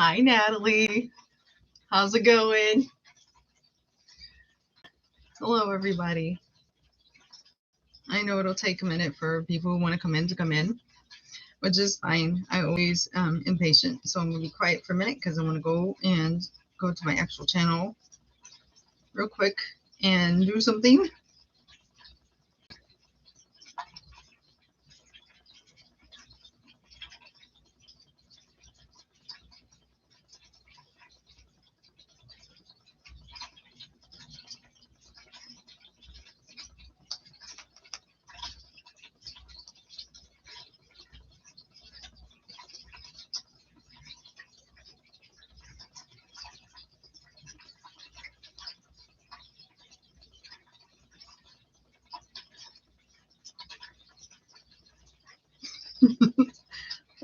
Hi, Natalie. How's it going? Hello, everybody. I know it'll take a minute for people who want to come in, which is fine. I always impatient, so I'm gonna be quiet for a minute because I want to go to my actual channel real quick and do something.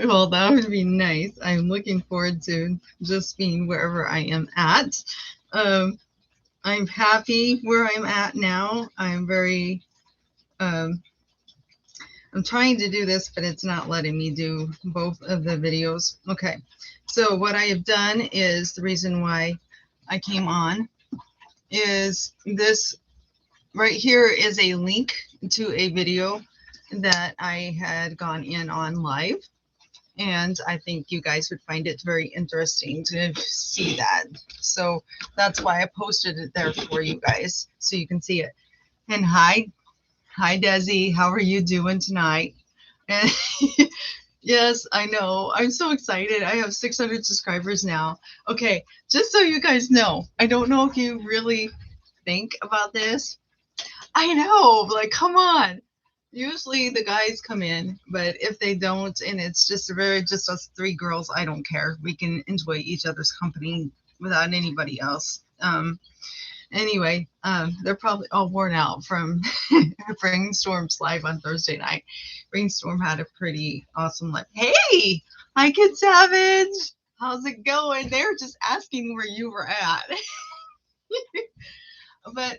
Well, that would be nice. I'm looking forward to just being wherever I am at. Um, I'm happy where I'm at now. Um, I'm trying to do this, but it's not letting me do both of the videos. Okay, so what I have done is the reason why I came on is this right here is a link to a video that I had gone in on live. And I think you guys would find it very interesting to see that. So that's why I posted it there for you guys so you can see it. And hi, Desi. How are you doing tonight? And yes, I know. I'm so excited. I have 600 subscribers now. Okay, just so you guys know, I don't know if you really think about this. I know, like, come on. Usually the guys come in, but if they don't, and it's just us three girls, I don't care. We can enjoy each other's company without anybody else. Anyway, they're probably all worn out from Brainstorm's live on Thursday night. Brainstorm had a pretty awesome live. Hey, hi, Kid Savage. How's it going? They're just asking where you were at. But,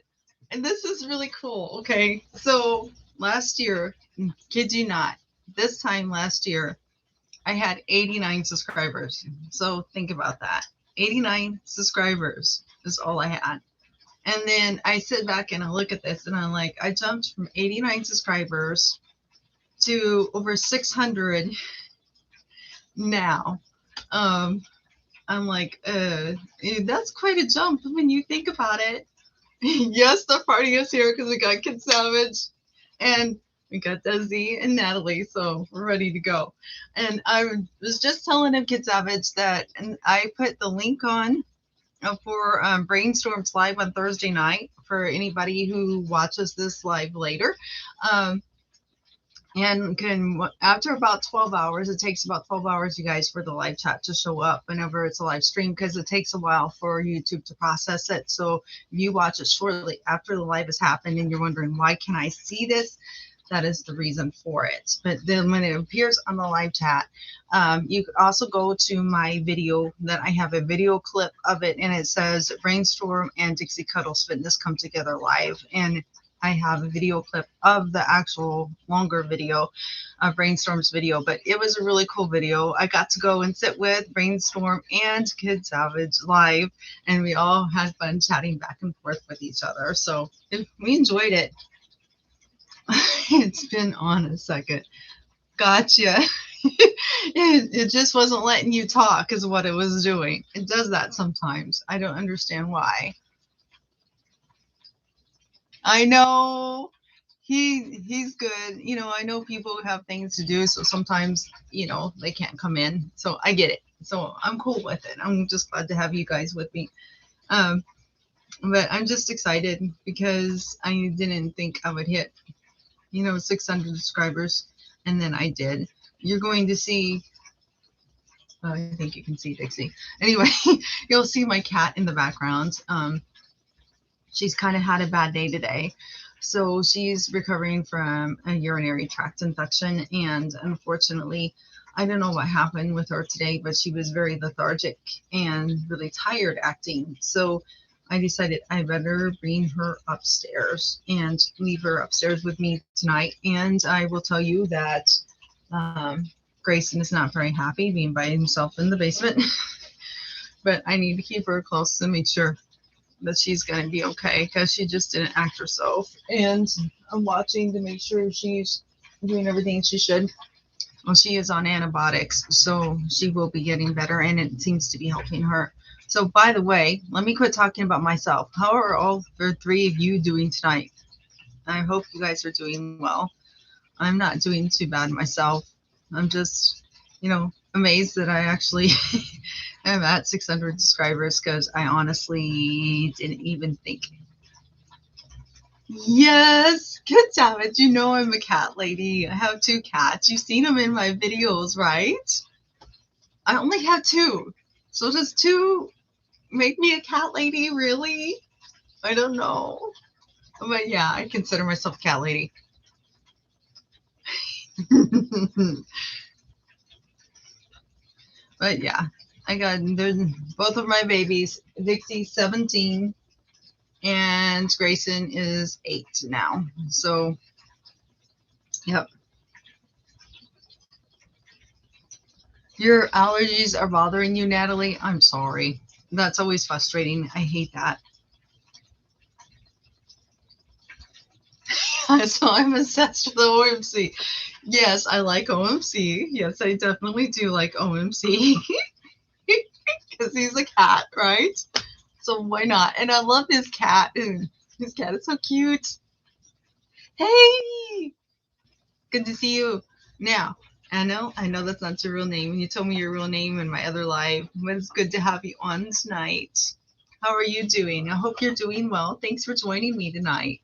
and this is really cool. Okay, so last year, kid you not, this time last year, I had 89 subscribers. So think about that. 89 subscribers is all I had. And then I sit back and I look at this and I'm like, I jumped from 89 subscribers to over 600 now. I'm like, that's quite a jump when you think about it. Yes, the party is here because we got Kid Savage and we got Desi and Natalie, so we're ready to go. And I was just telling him, Kid Savage, that and I put the link on for Brainstorms live on Thursday night for anybody who watches this live later. And can after about 12 hours, it takes about 12 hours, you guys, for the live chat to show up whenever it's a live stream, because it takes a while for YouTube to process it. So if you watch it shortly after the live has happened and you're wondering, why can I see this? That is the reason for it. But then when it appears on the live chat, you could also go to my video that I have a video clip of it, and it says Brainstorm and Dixie Cuddles Fitness come together live. And I have a video clip of the actual longer video of Brainstorm's video, but it was a really cool video. I got to go and sit with Brainstorm and Kid Savage live, and we all had fun chatting back and forth with each other. So we enjoyed it. It's been on a second. Gotcha. It just wasn't letting you talk is what it was doing. It does that sometimes. I don't understand why. I know he's good. You know, I know people have things to do, so sometimes, you know, they can't come in. So I get it. So I'm cool with it. I'm just glad to have you guys with me. But I'm just excited because I didn't think I would hit, 600 subscribers, and then I did. You're going to see, I think you can see Dixie. Anyway, you'll see my cat in the background. She's kind of had a bad day today. So she's recovering from a urinary tract infection. And unfortunately, I don't know what happened with her today, but she was very lethargic and really tired acting. So I decided I better bring her upstairs and leave her upstairs with me tonight. And I will tell you that Grayson is not very happy being by himself in the basement. but I need to keep her close to make sure that she's going to be okay because she just didn't act herself. And I'm watching to make sure she's doing everything she should. Well, she is on antibiotics, so she will be getting better, and it seems to be helping her. So, by the way, let me quit talking about myself. How are all the three of you doing tonight? I hope you guys are doing well. I'm not doing too bad myself. I'm just, amazed that I actually am at 600 subscribers because I honestly didn't even think. Yes, good job. You know I'm a cat lady. I have 2 cats. You've seen them in my videos, right? I only have 2. So does 2 make me a cat lady, really? I don't know. But yeah, I consider myself a cat lady. But yeah, there's both of my babies. Dixie's 17 and Grayson is 8 now. So, yep. Your allergies are bothering you, Natalie? I'm sorry. That's always frustrating. I hate that. So I'm obsessed with OMC. Yes, I like OMC. Yes, I definitely do like OMC. Because he's a cat, right? So why not? And I love his cat. And his cat is so cute. Hey! Good to see you. Now, I know that's not your real name. You told me your real name in my other live, but it's good to have you on tonight. How are you doing? I hope you're doing well. Thanks for joining me tonight.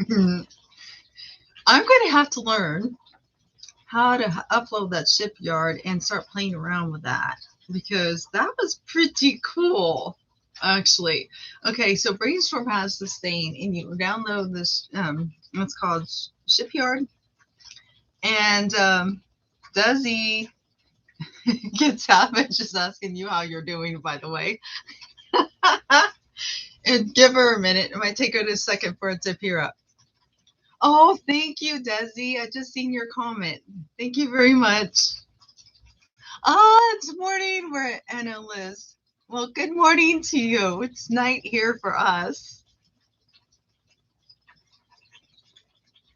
I'm going to have to learn how to upload that shipyard and start playing around with that because that was pretty cool, actually. Okay, so Brainstorm has this thing, and you download this, what's called Shipyard, and Desi gets Savage is asking you how you're doing, by the way. And give her a minute. It might take her a second for it to appear up. Oh, thank you, Desi. I just seen your comment. Thank you very much. It's morning. We're at Anna Liz. Well, good morning to you. It's night here for us.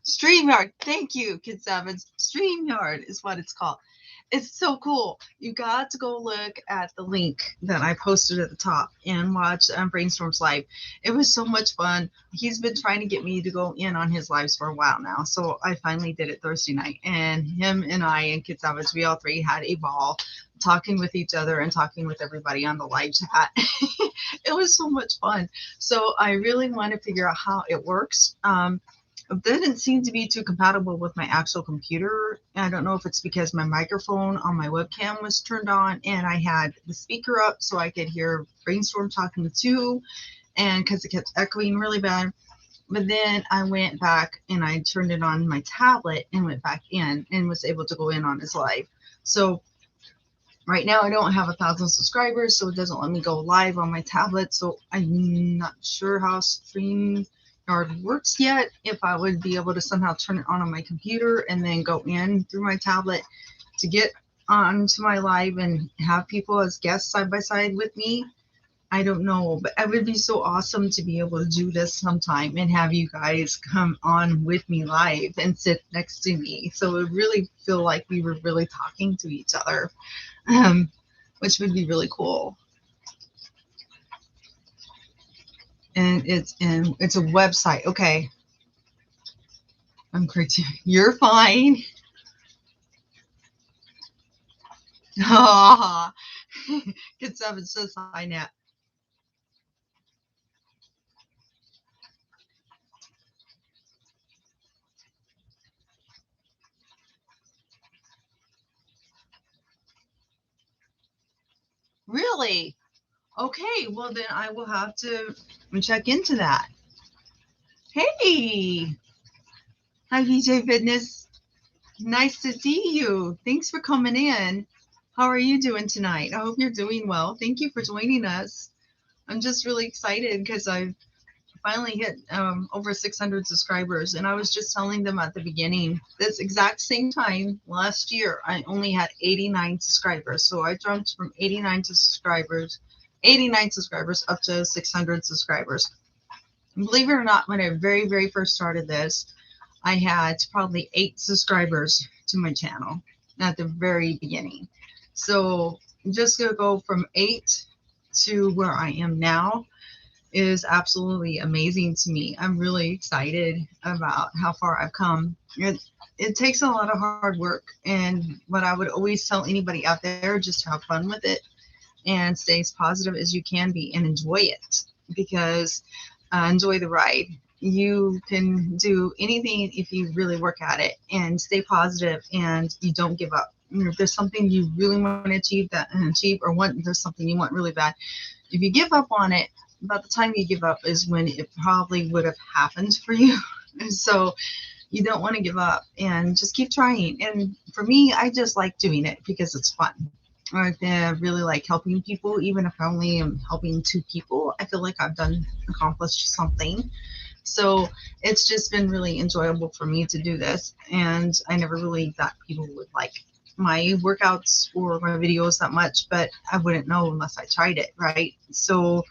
StreamYard. Thank you, Kid Savage. StreamYard is what it's called. It's so cool. You got to go look at the link that I posted at the top and watch Brainstorm's live. It was so much fun. He's been trying to get me to go in on his lives for a while now. So I finally did it Thursday night. And him and I and Kid Savage, we all three had a ball talking with each other and talking with everybody on the live chat. It was so much fun. So I really want to figure out how it works. It didn't seem to be too compatible with my actual computer. I don't know if it's because my microphone on my webcam was turned on and I had the speaker up so I could hear Brainstorm talking to 2, and because it kept echoing really bad. But then I went back and I turned it on my tablet and went back in and was able to go in on his live. So right now I don't have 1,000 subscribers, so it doesn't let me go live on my tablet. So I'm not sure how StreamYard works yet, if I would be able to somehow turn it on my computer and then go in through my tablet to get onto my live and have people as guests side by side with me. I don't know, but it would be so awesome to be able to do this sometime and have you guys come on with me live and sit next to me. So it would really feel like we were really talking to each other, which would be really cool. And it's a website. Okay. I'm crazy. You're fine. Ah, Good stuff. It says hi, Nat. Really? Okay. Well, then I will have to check into that. Hey. Hi, VJ Fitness. Nice to see you. Thanks for coming in. How are you doing tonight? I hope you're doing well. Thank you for joining us. I'm just really excited because I've finally hit over 600 subscribers. And I was just telling them at the beginning, this exact same time last year, I only had 89 subscribers. So I jumped from 89 subscribers up to 600 subscribers. And believe it or not, when I very first started this, I had probably 8 subscribers to my channel at the very beginning. So just to go from 8 to where I am now is absolutely amazing to me. I'm really excited about how far I've come. It takes a lot of hard work, and what I would always tell anybody out there, just have fun with it and stay as positive as you can be and enjoy it, because enjoy the ride. You can do anything if you really work at it and stay positive and you don't give up. If there's something you really want to achieve or there's something you want really bad, if you give up on it, about the time you give up is when it probably would have happened for you. And so you don't want to give up and just keep trying. And for me, I just like doing it because it's fun. I really like helping people. Even if I only am helping 2 people, I feel like I've accomplished something. So it's just been really enjoyable for me to do this. And I never really thought people would like my workouts or my videos that much, but I wouldn't know unless I tried it, right? So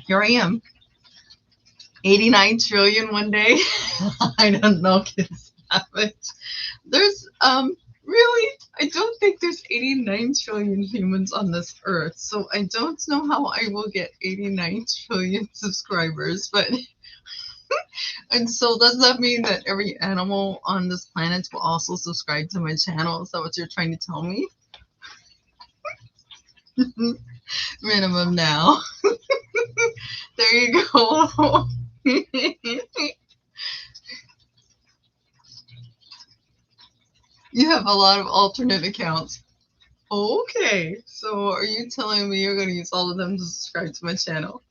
here I am, 89 trillion one day. I don't know, kids. There's really, I don't think there's 89 trillion humans on this earth, so I don't know how I will get 89 trillion subscribers. But and so does that mean that every animal on this planet will also subscribe to my channel? Is that what you're trying to tell me? Minimum now. There you go. You have a lot of alternate accounts. Okay, so are you telling me you're going to use all of them to subscribe to my channel?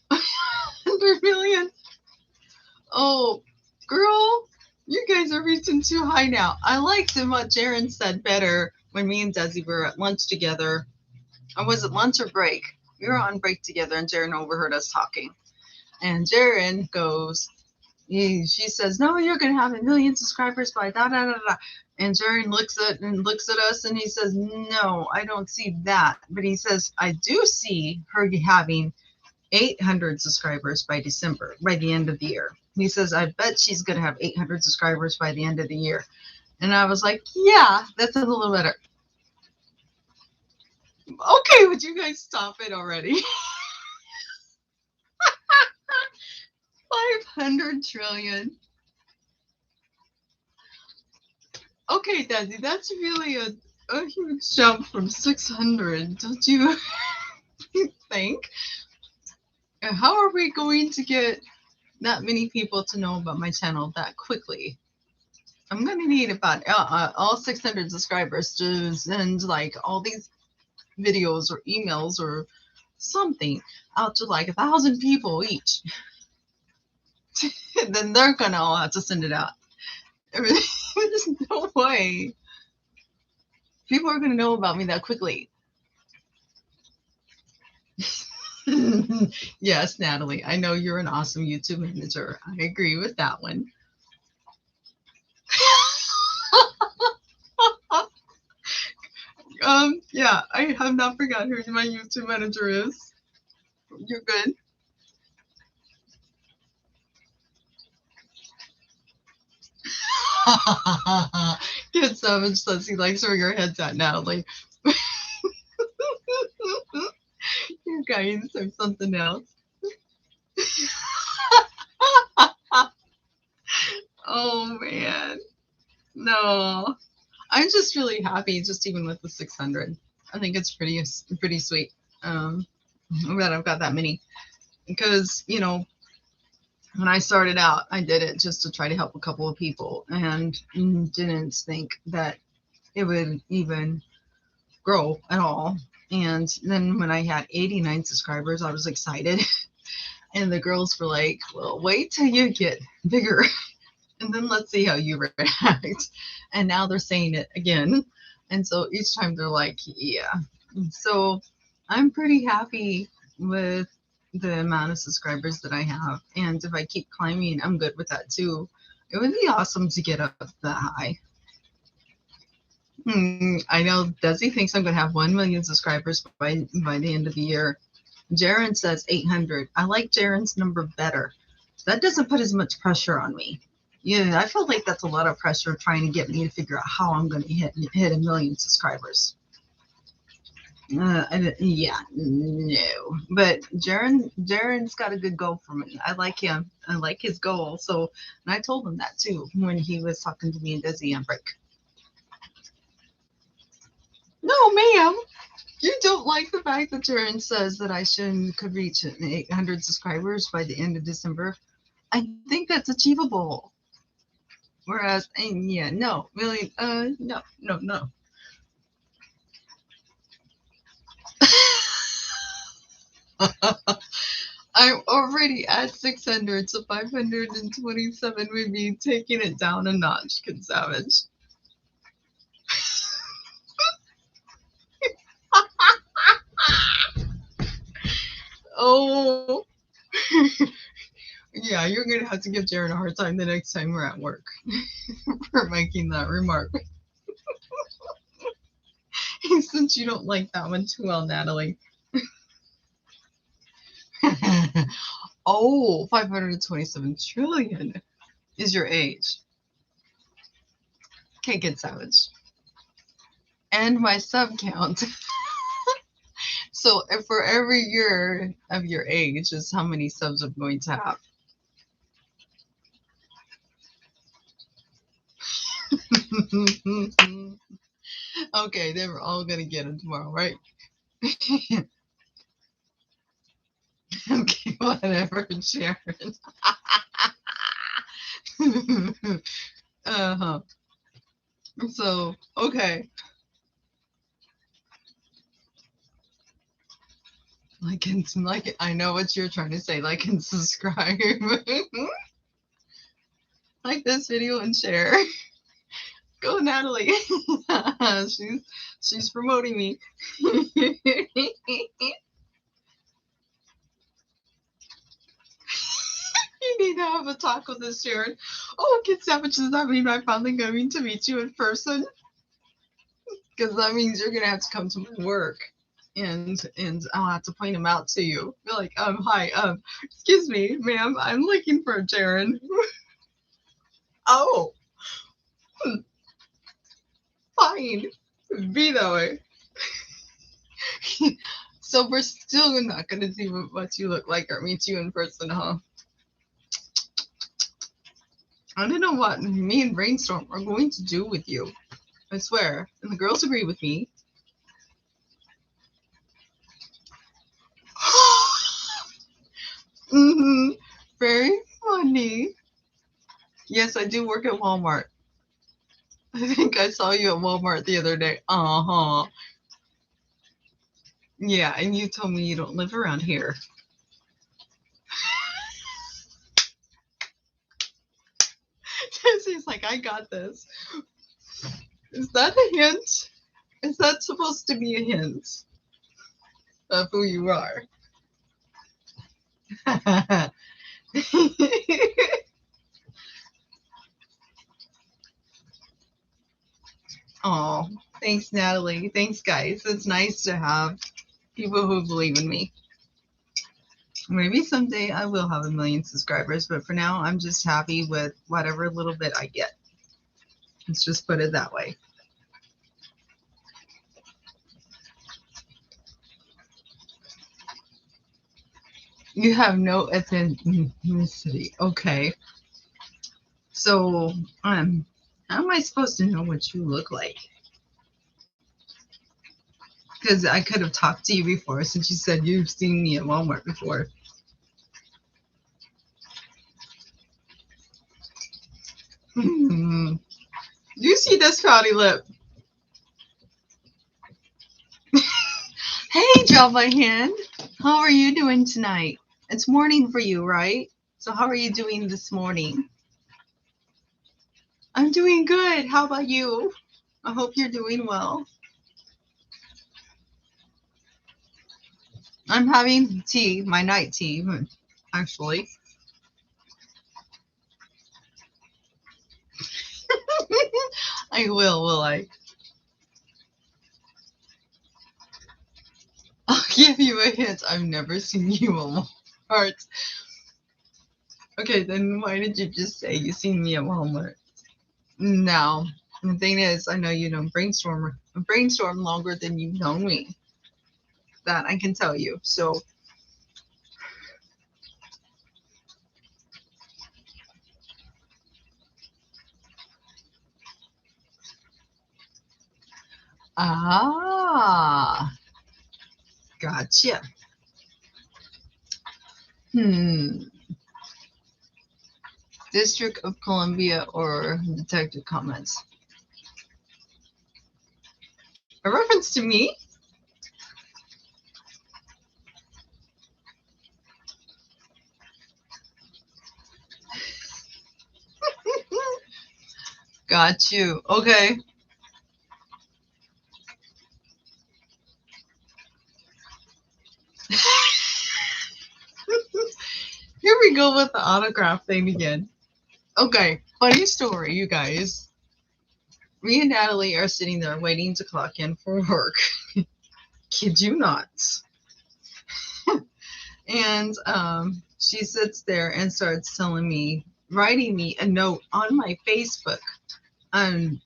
100 million? Oh, girl, you guys are reaching too high now. I liked what Jaren said better when me and Desi were at lunch together. Or was it lunch or break? We were on break together, and Jaren overheard us talking. And Jaren goes, she says, "No, you're gonna have 1 million subscribers by da da da da." And Jaren looks at us, and he says, "No, I don't see that." But he says, "I do see her having 800 subscribers by December, by the end of the year." He says, "I bet she's gonna have 800 subscribers by the end of the year." And I was like, "Yeah, that's a little better." Okay, would you guys stop it already? 500 trillion. Okay, Desi, that's really a huge jump from 600, don't you think? And how are we going to get that many people to know about my channel that quickly? I'm going to need about all 600 subscribers to send like all these videos or emails or something out to like 1,000 people each. Then they're going to all have to send it out. There's no way people are going to know about me that quickly. Yes, Natalie, I know you're an awesome YouTube manager. I agree with that one. Yeah, I have not forgotten who my YouTube manager is. You're good. Kid Savage says he likes where your head's at, Natalie. You guys are something else. Oh man, no, I'm just really happy, just even with the 600. I think it's pretty sweet that I've got that many, because you know, when I started out, I did it just to try to help a couple of people and didn't think that it would even grow at all. And then when I had 89 subscribers, I was excited. And the girls were like, "Well, wait till you get bigger and then let's see how you react." And now they're saying it again. And so each time they're like, "Yeah." And so I'm pretty happy with the amount of subscribers that I have. And if I keep climbing, I'm good with that too. It would be awesome to get up that high. I know Desi thinks I'm going to have 1 million subscribers by the end of the year. Jaron says 800. I like Jaron's number better. That doesn't put as much pressure on me. Yeah, I feel like that's a lot of pressure trying to get me to figure out how I'm going to hit 1 million subscribers. Yeah, no. But Jaron's got a good goal for me. I like him. I like his goal. So, and I told him that too when he was talking to me and Desi on break. No, ma'am. You don't like the fact that Jaron says that I could reach 800 subscribers by the end of December. I think that's achievable. Whereas, yeah, no, really, no, no, no. I'm already at 600, so 527 would be taking it down a notch, Kid Savage. Oh, yeah, you're gonna have to give Jaron a hard time the next time we're at work for making that remark. Since you don't like that one too well, Natalie. Oh, 527 trillion is your age. Okay, Kid Savage. And my sub count. So for every year of your age is how many subs I'm going to have. Okay, then we're all going to get them tomorrow, right? Okay, whatever, Sharon. Uh-huh. So, okay. I know what you're trying to say. Like and subscribe. Like this video and share. Go, Natalie. she's promoting me. You need to have a talk with this, Sharon. Oh, Kid Savage, does that mean I'm finally going to meet you in person? Because that means you're gonna have to come to my work, and I'll have to point him out to you. Be like, hi, excuse me, ma'am, I'm looking for Jaron. Oh, fine, be that way. So we're still not gonna see what you look like or meet you in person, huh? I don't know what me and Brainstorm are going to do with you. I swear, and the girls agree with me. Mm-hmm. Very funny. Yes, I do work at Walmart. I think I saw you at Walmart the other day. Uh-huh. Yeah, and you told me you don't live around here. He's like, I got this. Is that a hint? Is that supposed to be a hint of who you are? Oh, thanks, Natalie. Thanks, guys. It's nice to have people who believe in me. Maybe someday I will have 1 million subscribers, but for now, I'm just happy with whatever little bit I get. Let's just put it that way. You have no ethnicity. Okay. So, how am I supposed to know what you look like? Because I could have talked to you before, since you said you've seen me at Walmart before. You see this pouty lip? Hey, Java Hand. How are you doing tonight? It's morning for you, right? So how are you doing this morning? I'm doing good. How about you? I hope you're doing well. I'm having tea, my night tea, actually. I will I? I'll give you a hint. I've never seen you at Walmart. Okay, then why did you just say you seen me at Walmart? No. The thing is, I know you don't brainstorm longer than you've known me. That I can tell you. So, ah, gotcha. Hmm. District of Columbia or Detective Comments? A reference to me? Got you. Okay. Here we go with the autograph thing again. Okay, funny story, you guys. Me and Natalie are sitting there waiting to clock in for work. Kid you not. And she sits there and starts telling me, writing me a note on my Facebook, and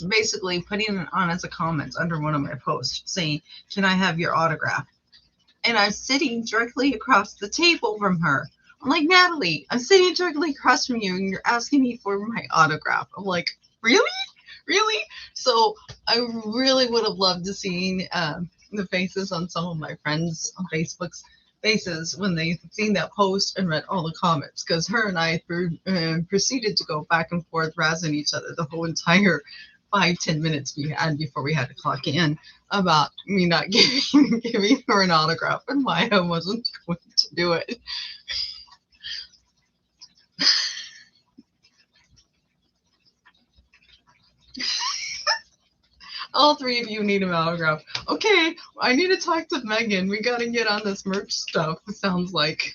basically putting it on as a comment under one of my posts saying, "Can I have your autograph?" And I'm sitting directly across the table from her. I'm like, Natalie, I'm sitting directly across from you and you're asking me for my autograph. I'm like, really? Really? So I really would have loved to see the faces on some of my friends on Facebook's faces when they seen that post and read all the comments, because her and I proceeded to go back and forth razzing each other the whole entire 5-10 minutes we had before we had to clock in about me not giving her an autograph and why I wasn't going to do it. All three of you need an autograph. Okay, I need to talk to Megan. We got to get on this merch stuff. It sounds like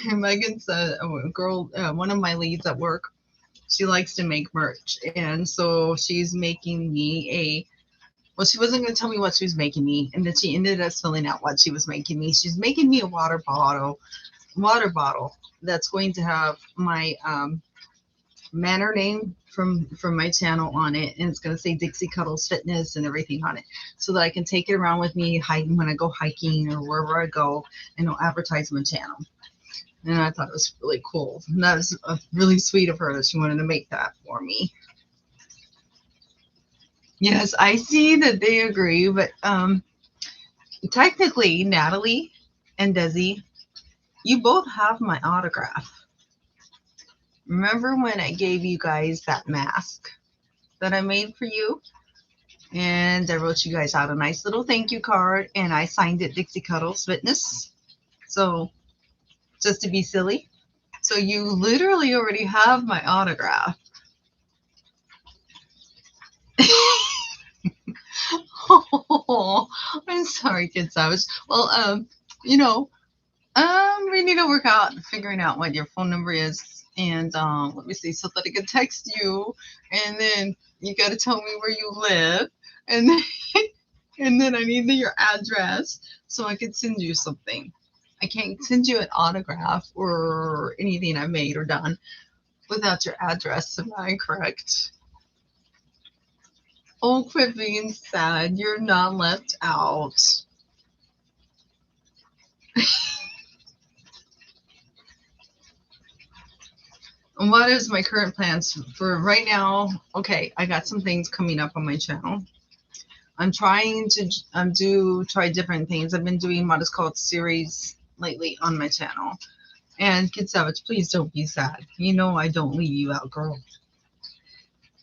Megan's a girl, one of my leads at work. She likes to make merch, and so she's making me a. Well, she wasn't going to tell me what she was making me, and then she ended up filling out what she was making me. She's making me a water bottle that's going to have my manor name from my channel on it, and it's going to say Dixie Cuddles Fitness and everything on it, so that I can take it around with me hiking when I go hiking or wherever I go, and it'll advertise my channel. And I thought it was really cool. And that was really sweet of her that she wanted to make that for me. Yes, I see that they agree, but technically, Natalie and Desi, you both have my autograph. Remember when I gave you guys that mask that I made for you? And I wrote you guys out a nice little thank you card, and I signed it Dixie Cuddles Fitness. So, just to be silly. So, you literally already have my autograph. Oh, I'm sorry, Kid Savage. Well, you know, we need to work out figuring out what your phone number is, and let me see, so that I can text you, and then you got to tell me where you live, and then and then I need your address so I can send you something. I can't send you an autograph or anything I made or done without your address. Am I correct? Oh, quit being sad. You're not left out. And what is my current plans for right now? Okay, I got some things coming up on my channel. I'm trying to try different things. I've been doing what is called series lately on my channel. And Kid Savage, please don't be sad. You know I don't leave you out, girl.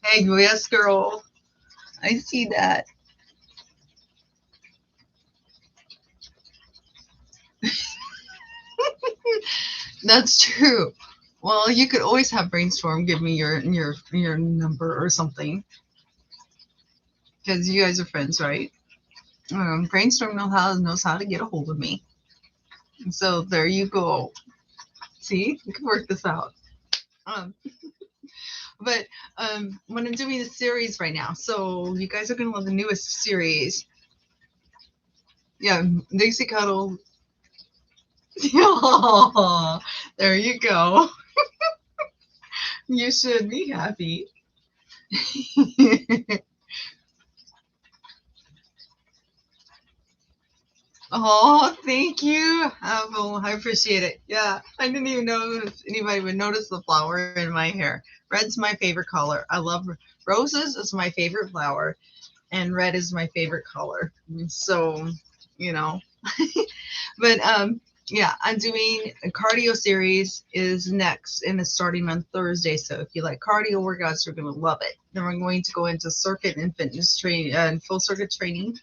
Hey, yes, girl. I see that. That's true. Well, you could always have Brainstorm give me your number or something, because you guys are friends, right? Brainstorm knows how to get a hold of me. So there you go. See, we can work this out. Um, but when I'm doing a series right now, so you guys are gonna love the newest series. Yeah, Dixie Cuddle. Oh, there you go. You should be happy. Oh, thank you. Well, I appreciate it. Yeah, I didn't even know if anybody would notice the flower in my hair. Red's my favorite color. I love roses is my favorite flower, and red is my favorite color. So, you know, but yeah, I'm doing a cardio series is next, and it's starting on Thursday. So if you like cardio workouts, you're gonna love it. Then we're going to go into circuit and fitness training and full circuit training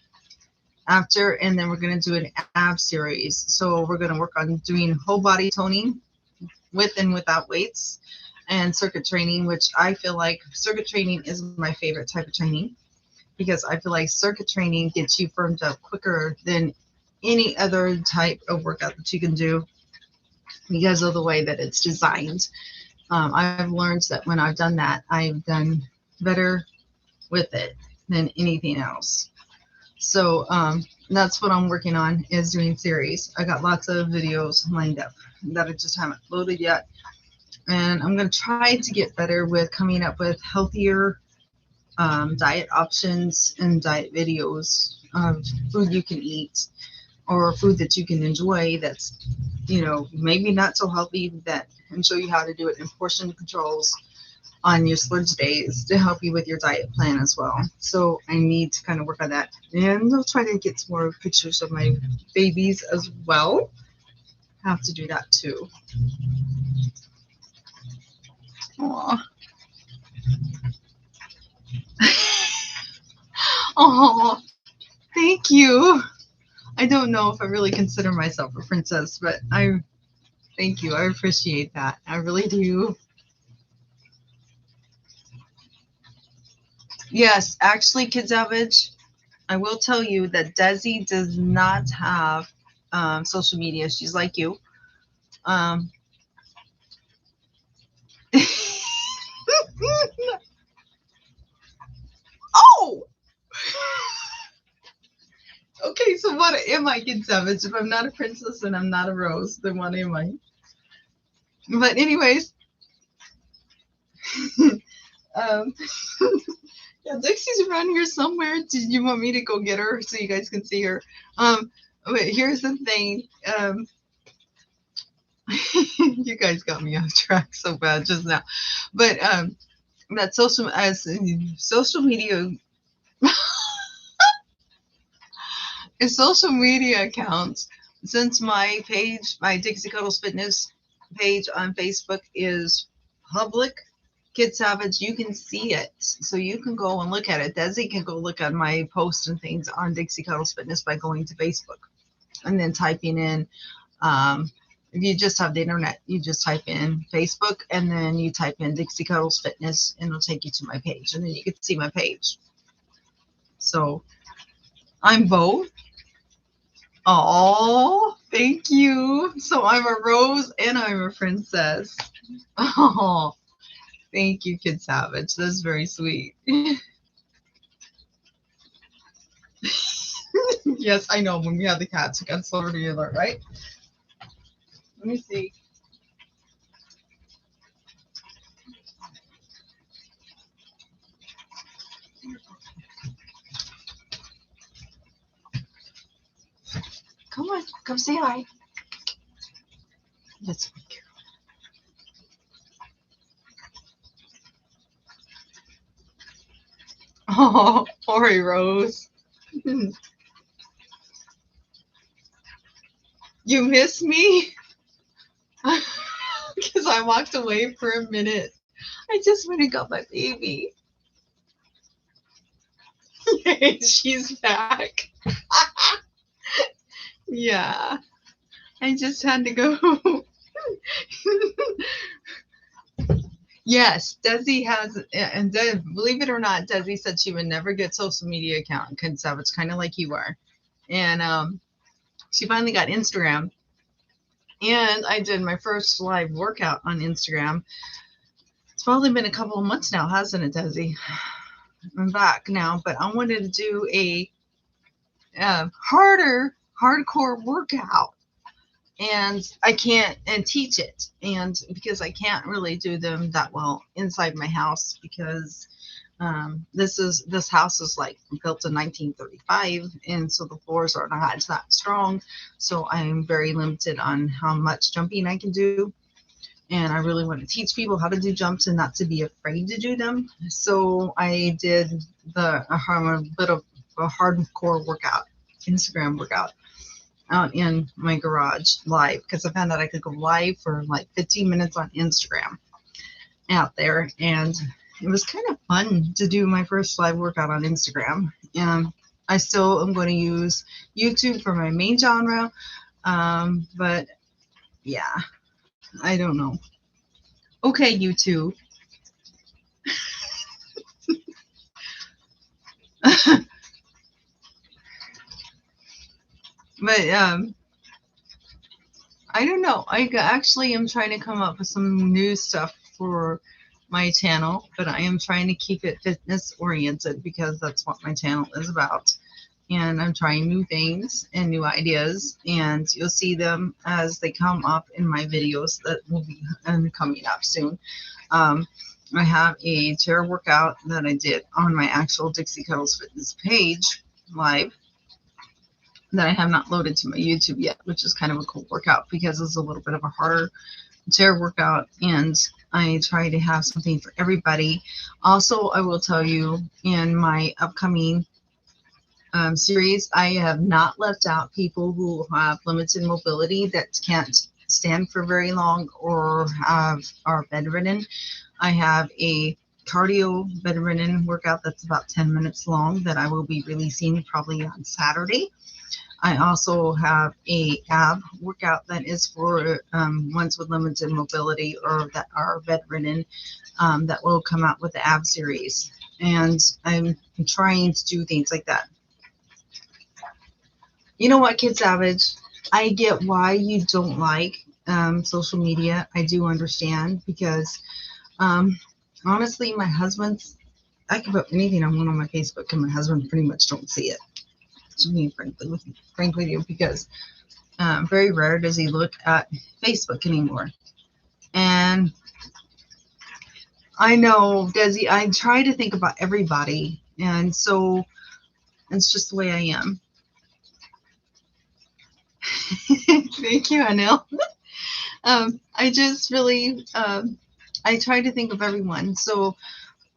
after, and then we're going to do an ab series. So we're going to work on doing whole body toning with and without weights, and circuit training, which I feel like circuit training is my favorite type of training, because I feel like circuit training gets you firmed up quicker than any other type of workout that you can do because of the way that it's designed. I've learned that when I've done that, I've done better with it than anything else. So that's what I'm working on, is doing series. I got lots of videos lined up that I just haven't loaded yet. And I'm going to try to get better with coming up with healthier diet options and diet videos of food you can eat, or food that you can enjoy that's, maybe not so healthy, that, and show you how to do it in portion controls on your splurge days to help you with your diet plan as well. So I need to kind of work on that. And I'll try to get some more pictures of my babies as well. Have to do that too. Aw. Oh, thank you. I don't know if I really consider myself a princess, but I thank you. I appreciate that. I really do. Yes, actually, Kid Savage, I will tell you that Desi does not have social media. She's like you. Um, oh! Okay, so what am I, Kid Savage? If I'm not a princess and I'm not a rose, then what am I? But anyways, um, yeah, Dixie's around here somewhere. Do you want me to go get her so you guys can see her? But here's the thing. You guys got me off track so bad just now. But that social media social media accounts, since my page, my Dixie Cuddles Fitness page on Facebook is public, Kid Savage, you can see it. So you can go and look at it. Desi can go look at my posts and things on Dixie Cuddles Fitness by going to Facebook and then typing in, if you just have the internet, you just type in Facebook and then you type in Dixie Cuddles Fitness and it'll take you to my page, and then you can see my page. So I'm both. Oh, thank you. So I'm a rose and I'm a princess. Oh, thank you, Kid Savage. That's very sweet. Yes, I know. When we have the cats, it got slower to alert, right? Let me see. Come on, come say hi. That's cute. Oh, Ori Rose. You miss me? Because I walked away for a minute. I just went and got my baby. Yay, she's back. Yeah, I just had to go. Yes, Desi has, and believe it or not, Desi said she would never get social media account, because it's kind of like you are. And she finally got Instagram, and I did my first live workout on Instagram. It's probably been a couple of months now, hasn't it, Desi? I'm back now, but I wanted to do a hardcore workout, and I can't and teach it, and because I can't really do them that well inside my house, because this house is like built in 1935, and so the floors are not that strong, so I'm very limited on how much jumping I can do. And I really want to teach people how to do jumps and not to be afraid to do them. So I did a bit of a hardcore workout, Instagram workout, out in my garage live, because I found out I could go live for like 15 minutes on Instagram out there. And it was kind of fun to do my first live workout on Instagram. And I still am going to use YouTube for my main genre. But yeah, I don't know. Okay, YouTube. But I don't know. I actually am trying to come up with some new stuff for my channel, but I am trying to keep it fitness oriented, because that's what my channel is about. And I'm trying new things and new ideas, and you'll see them as they come up in my videos that will be coming up soon. I have a chair workout that I did on my actual Dixie Cuddles Fitness page live that I have not loaded to my YouTube yet, which is kind of a cool workout because it's a little bit of a harder chair workout, and I try to have something for everybody. Also, I will tell you, in my upcoming series, I have not left out people who have limited mobility, that can't stand for very long, or are bedridden. I have a cardio bedridden workout that's about 10 minutes long that I will be releasing probably on Saturday. I also have a ab workout that is for ones with limited mobility or that are bedridden, that will come out with the ab series. And I'm trying to do things like that. You know what, Kid Savage? I get why you don't like social media. I do understand, because honestly, my husband's, I can put anything I want on my Facebook, and my husband pretty much don't see it. To be frank with you, because very rare does he look at Facebook anymore. And I know, Desi, I try to think about everybody, and so it's just the way I am. Thank you, Anil. I just really, I try to think of everyone. So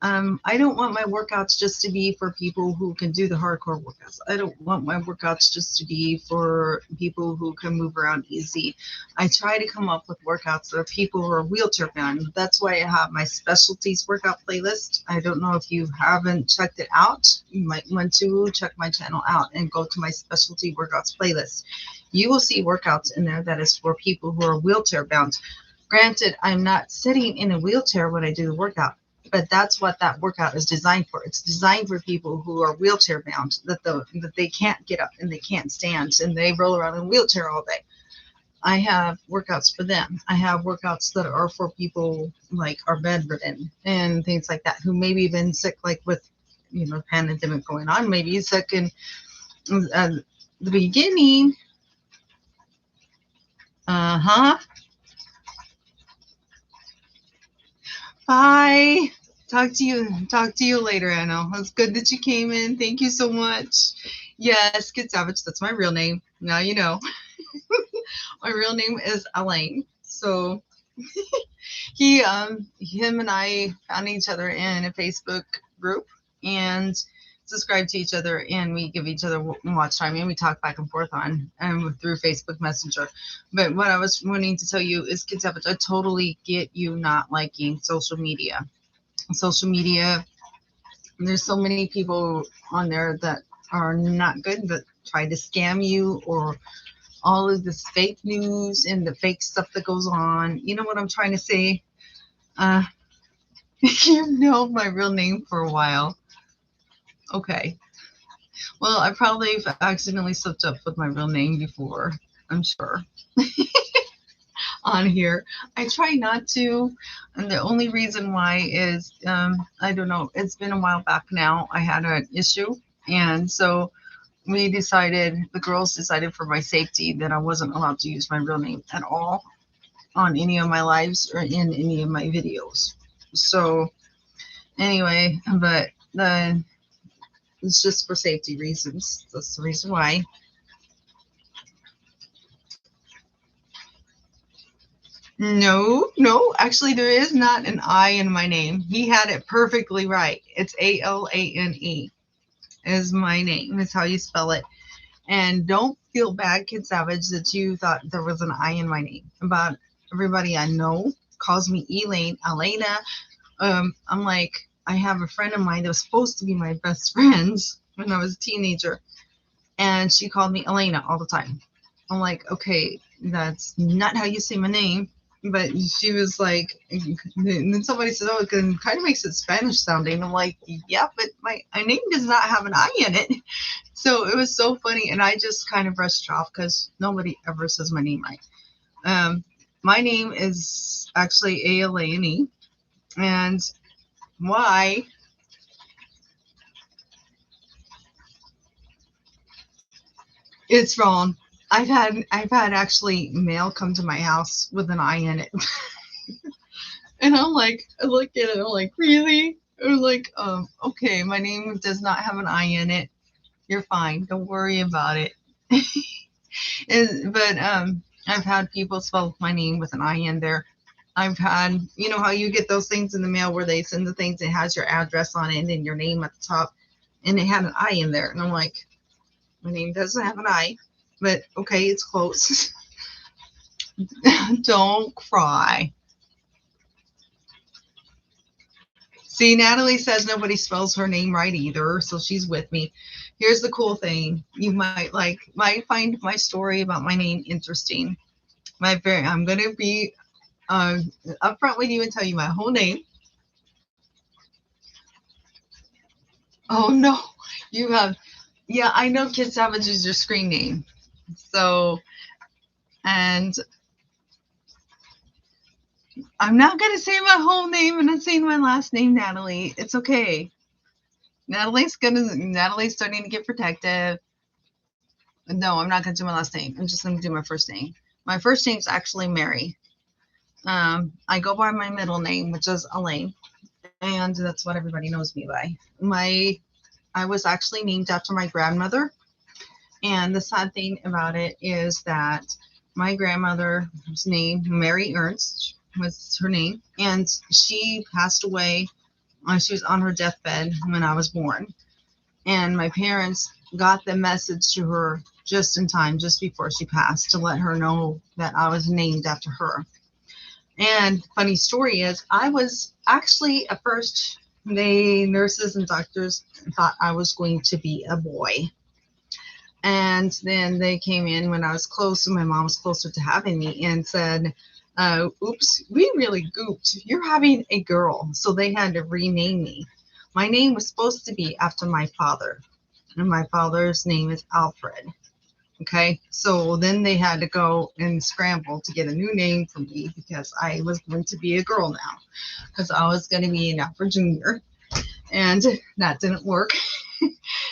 I don't want my workouts just to be for people who can do the hardcore workouts. I don't want my workouts just to be for people who can move around easy. I try to come up with workouts for people who are wheelchair bound. That's why I have my specialties workout playlist. I don't know if you haven't checked it out. You might want to check my channel out and go to my specialty workouts playlist. You will see workouts in there that is for people who are wheelchair bound. Granted, I'm not sitting in a wheelchair when I do the workout, but that's what that workout is designed for. It's designed for people who are wheelchair bound, that they can't get up and they can't stand, and they roll around in a wheelchair all day. I have workouts for them. I have workouts that are for people like are bedridden and things like that, who maybe been sick, like with, pandemic going on, maybe sick in the beginning. Bye. Talk to you later, Anna. It's good that you came in. Thank you so much. Yes, Kid Savage, that's my real name. Now you know. My real name is Elaine. So him and I found each other in a Facebook group and subscribe to each other, and we give each other watch time, and we talk back and forth on through Facebook Messenger. But what I was wanting to tell you is, Kid Savage, I totally get you not liking social media. Social media, there's so many people on there that are not good, that try to scam you, or all of this fake news and the fake stuff that goes on. You know what I'm trying to say? You know my real name for a while. Okay. Well, I probably accidentally slipped up with my real name before, I'm sure, on here. I try not to, and the only reason why is, I don't know, it's been a while back now. I had an issue, and so the girls decided for my safety that I wasn't allowed to use my real name at all on any of my lives or in any of my videos. So anyway, but it's just for safety reasons. That's the reason why. No, no, actually, there is not an I in my name. He had it perfectly right. It's Alane is my name. Is how you spell it. And don't feel bad, Kid Savage, that you thought there was an I in my name. About everybody I know calls me Elaine, Elena. I'm like, I have a friend of mine that was supposed to be my best friend when I was a teenager, and she called me Elena all the time. I'm like, okay, that's not how you say my name. But she was like, and then somebody said, oh, it kind of makes it Spanish sounding. I'm like, yeah, but my name does not have an I in it. So it was so funny. And I just kind of brushed it off because nobody ever says my name right. My name is actually Alane. And why? It's wrong. I've had actually mail come to my house with an I in it. And I'm like, I look at it, I'm like, really? I'm like, okay, my name does not have an I in it. You're fine. Don't worry about it. But I've had people spell my name with an I in there. I've had, you know how you get those things in the mail where they send the things, it has your address on it and then your name at the top, and it had an I in there. And I'm like, my name doesn't have an I, but okay, it's close. Don't cry. See, Natalie says nobody spells her name right either, so she's with me. Here's the cool thing: you might find my story about my name interesting. I'm gonna be upfront with you and tell you my whole name. Oh no, you have, yeah, I know Kid Savage is your screen name. So, and I'm not gonna say my whole name. I'm not saying my last name, Natalie. It's okay. Natalie's starting to get protective. No, I'm not gonna do my last name. I'm just gonna do my first name. My first name's actually Mary. I go by my middle name, which is Elaine, and that's what everybody knows me by. I was actually named after my grandmother, and the sad thing about it is that my grandmother's name, Mary Ernst, was her name, and she passed away. She was on her deathbed when I was born, and my parents got the message to her just in time, just before she passed, to let her know that I was named after her. And funny story is, I was actually at first, the nurses and doctors thought I was going to be a boy. And then they came in when I was close, and my mom was closer to having me, and said, oops, we really gooped. You're having a girl. So they had to rename me. My name was supposed to be after my father, and my father's name is Alfred. Okay, so then they had to go and scramble to get a new name for me because I was going to be a girl now, because I was going to be an Alfred Jr., and that didn't work.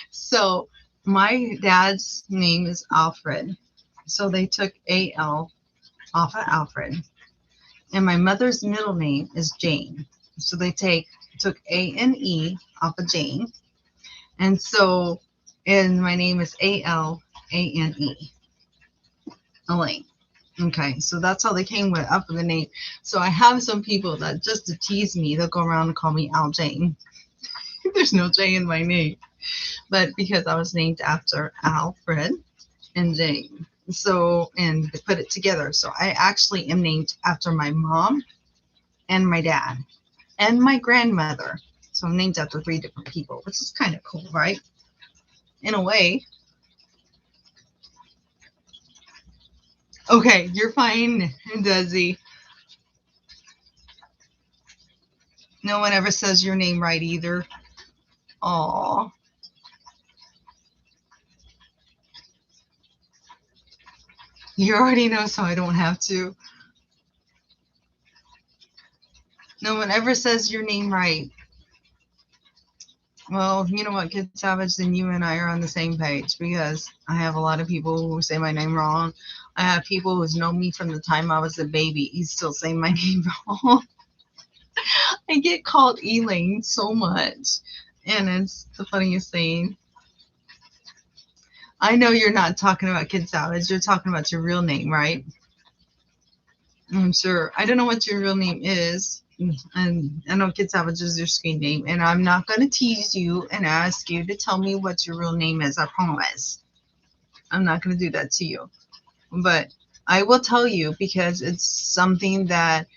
So my dad's name is Alfred, so they took A-L off of Alfred, and my mother's middle name is Jane, so they took A-N-E off of Jane, and so, and my name is A-L-A-N-E, Elaine. Okay, so that's how they came up with the name. So I have some people that just to tease me, they'll go around and call me Al Jane. There's no J in my name, but because I was named after Alfred and Jane, so, and they put it together. So I actually am named after my mom and my dad and my grandmother. So I'm named after 3 different people, which is kind of cool, right? In a way. Okay, you're fine, Desi. No one ever says your name right either. Aw. You already know, so I don't have to. No one ever says your name right. Well, you know what, Kid Savage, then you and I are on the same page because I have a lot of people who say my name wrong. I have people who's known me from the time I was a baby. He's still saying my name wrong. I get called Elaine so much, and it's the funniest thing. I know you're not talking about Kid Savage. You're talking about your real name, right? I'm sure. I don't know what your real name is. And I know Kid Savage is your screen name. And I'm not going to tease you and ask you to tell me what your real name is. I promise. I'm not going to do that to you. But I will tell you because it's something that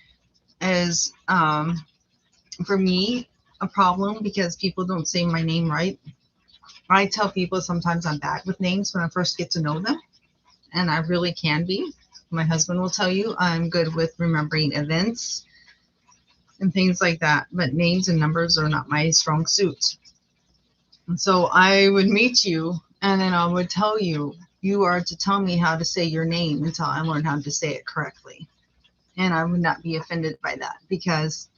is, for me, a problem because people don't say my name right. I tell people sometimes I'm bad with names when I first get to know them. And I really can be. My husband will tell you I'm good with remembering events and things like that, but names and numbers are not my strong suit. And so I would meet you and then I would tell you, you are to tell me how to say your name until I learn how to say it correctly. And I would not be offended by that because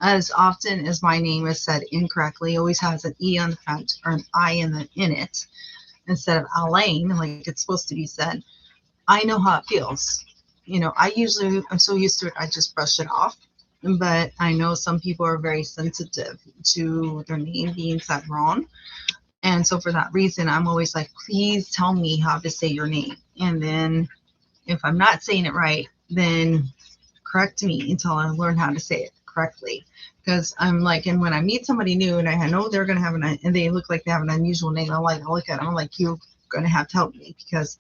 as often as my name is said incorrectly, it always has an E on the front or an I in it instead of Elaine, like it's supposed to be said. I know how it feels. You know, I'm so used to it, I just brush it off. But I know some people are very sensitive to their name being said wrong. And so for that reason, I'm always like, please tell me how to say your name. And then if I'm not saying it right, then correct me until I learn how to say it correctly. Because I'm like, and when I meet somebody new and I know they're going to have and they look like they have an unusual name, I look at them, I'm like, you're going to have to help me because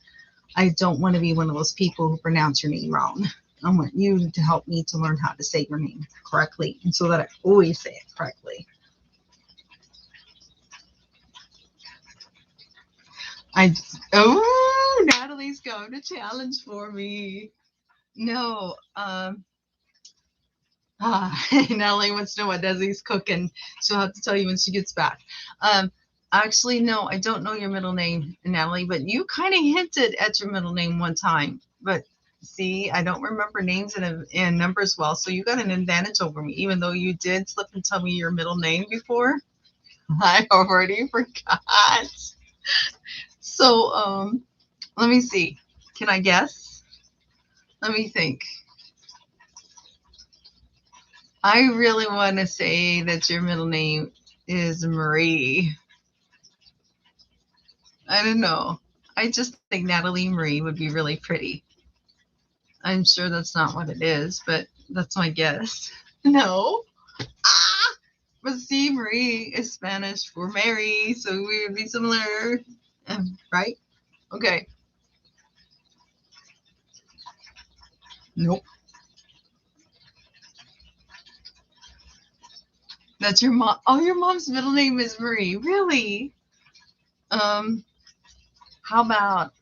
I don't want to be one of those people who pronounce your name wrong. I want you to help me to learn how to say your name correctly and so that I always say it correctly. Natalie's going to challenge for me. No, Natalie wants to know what Desi's cooking. She'll have to tell you when she gets back. Actually, no, I don't know your middle name, Natalie, but you kind of hinted at your middle name one time. But see, I don't remember names and numbers well, so you got an advantage over me, even though you did slip and tell me your middle name before. I already forgot. So, let me see. Can I guess? Let me think. I really want to say that your middle name is Marie. I don't know. I just think Natalie Marie would be really pretty. I'm sure that's not what it is, but that's my guess. No. Ah! But see, Marie is Spanish for Mary, so we would be similar. Right? Okay. Nope. That's your mom. Oh, your mom's middle name is Marie. Really? How about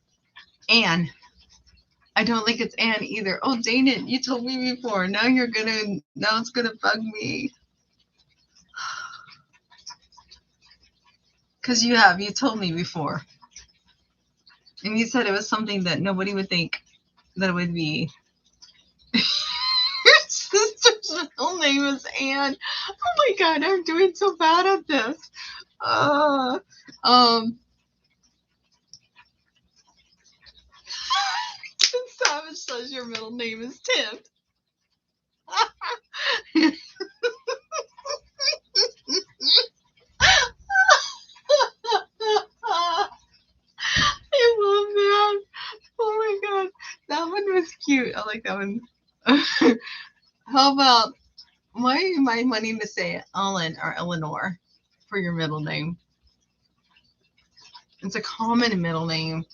Anne? I don't think it's Anne either. Oh, dang it. You told me before. Now it's gonna bug me. Because you told me before. And you said it was something that nobody would think that it would be. Your sister's middle name is Anne. Oh my God, I'm doing so bad at this. Savage says your middle name is Tim. I love that. Oh my God. That one was cute. I like that one. How about why am I wanting to say Ellen or Eleanor for your middle name? It's a common middle name.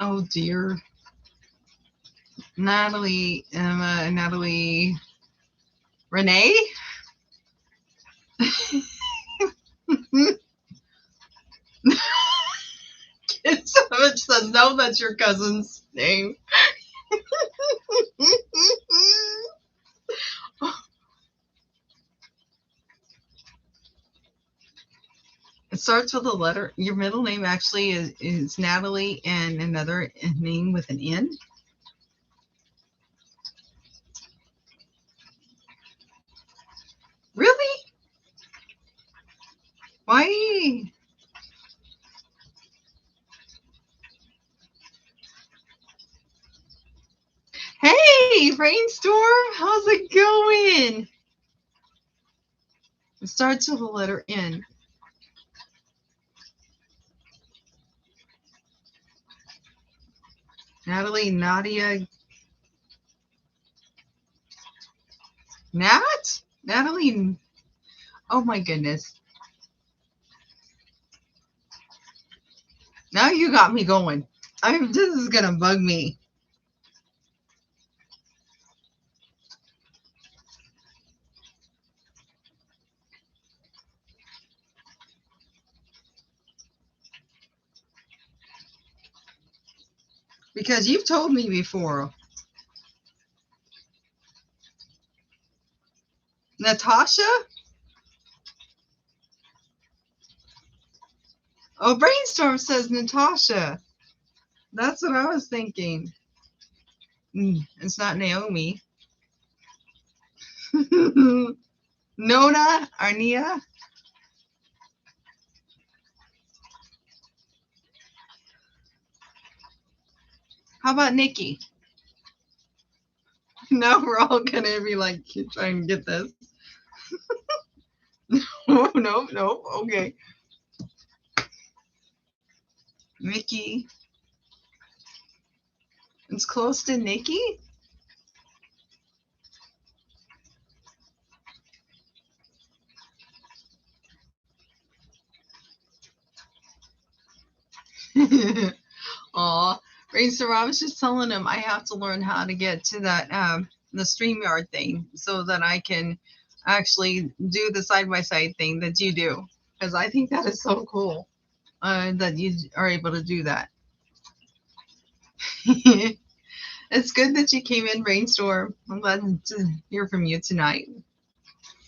Oh dear. Natalie, Emma, Natalie, Renee? Kid Savage said, no, that's your cousin's name. It starts with a letter. Your middle name actually is Natalie, and another name with an N. Really? Why? Hey, Rainstorm, how's it going? It starts with a letter N. Natalie, Nadia, Nat? Natalie, oh my goodness. Now you got me going. This is gonna bug me. Because you've told me before. Natasha? Oh, Brainstorm says Natasha. That's what I was thinking. It's not Naomi. Nona? Arnia? How about Nikki? Now we're all gonna be like trying to get this. Oh, no. Okay. Mickey. It's close to Nikki? Aw. Racer, I was just telling him I have to learn how to get to that the StreamYard thing so that I can actually do the side-by-side thing that you do. Because I think that is so cool that you are able to do that. It's good that you came in, Brainstorm. I'm glad to hear from you tonight.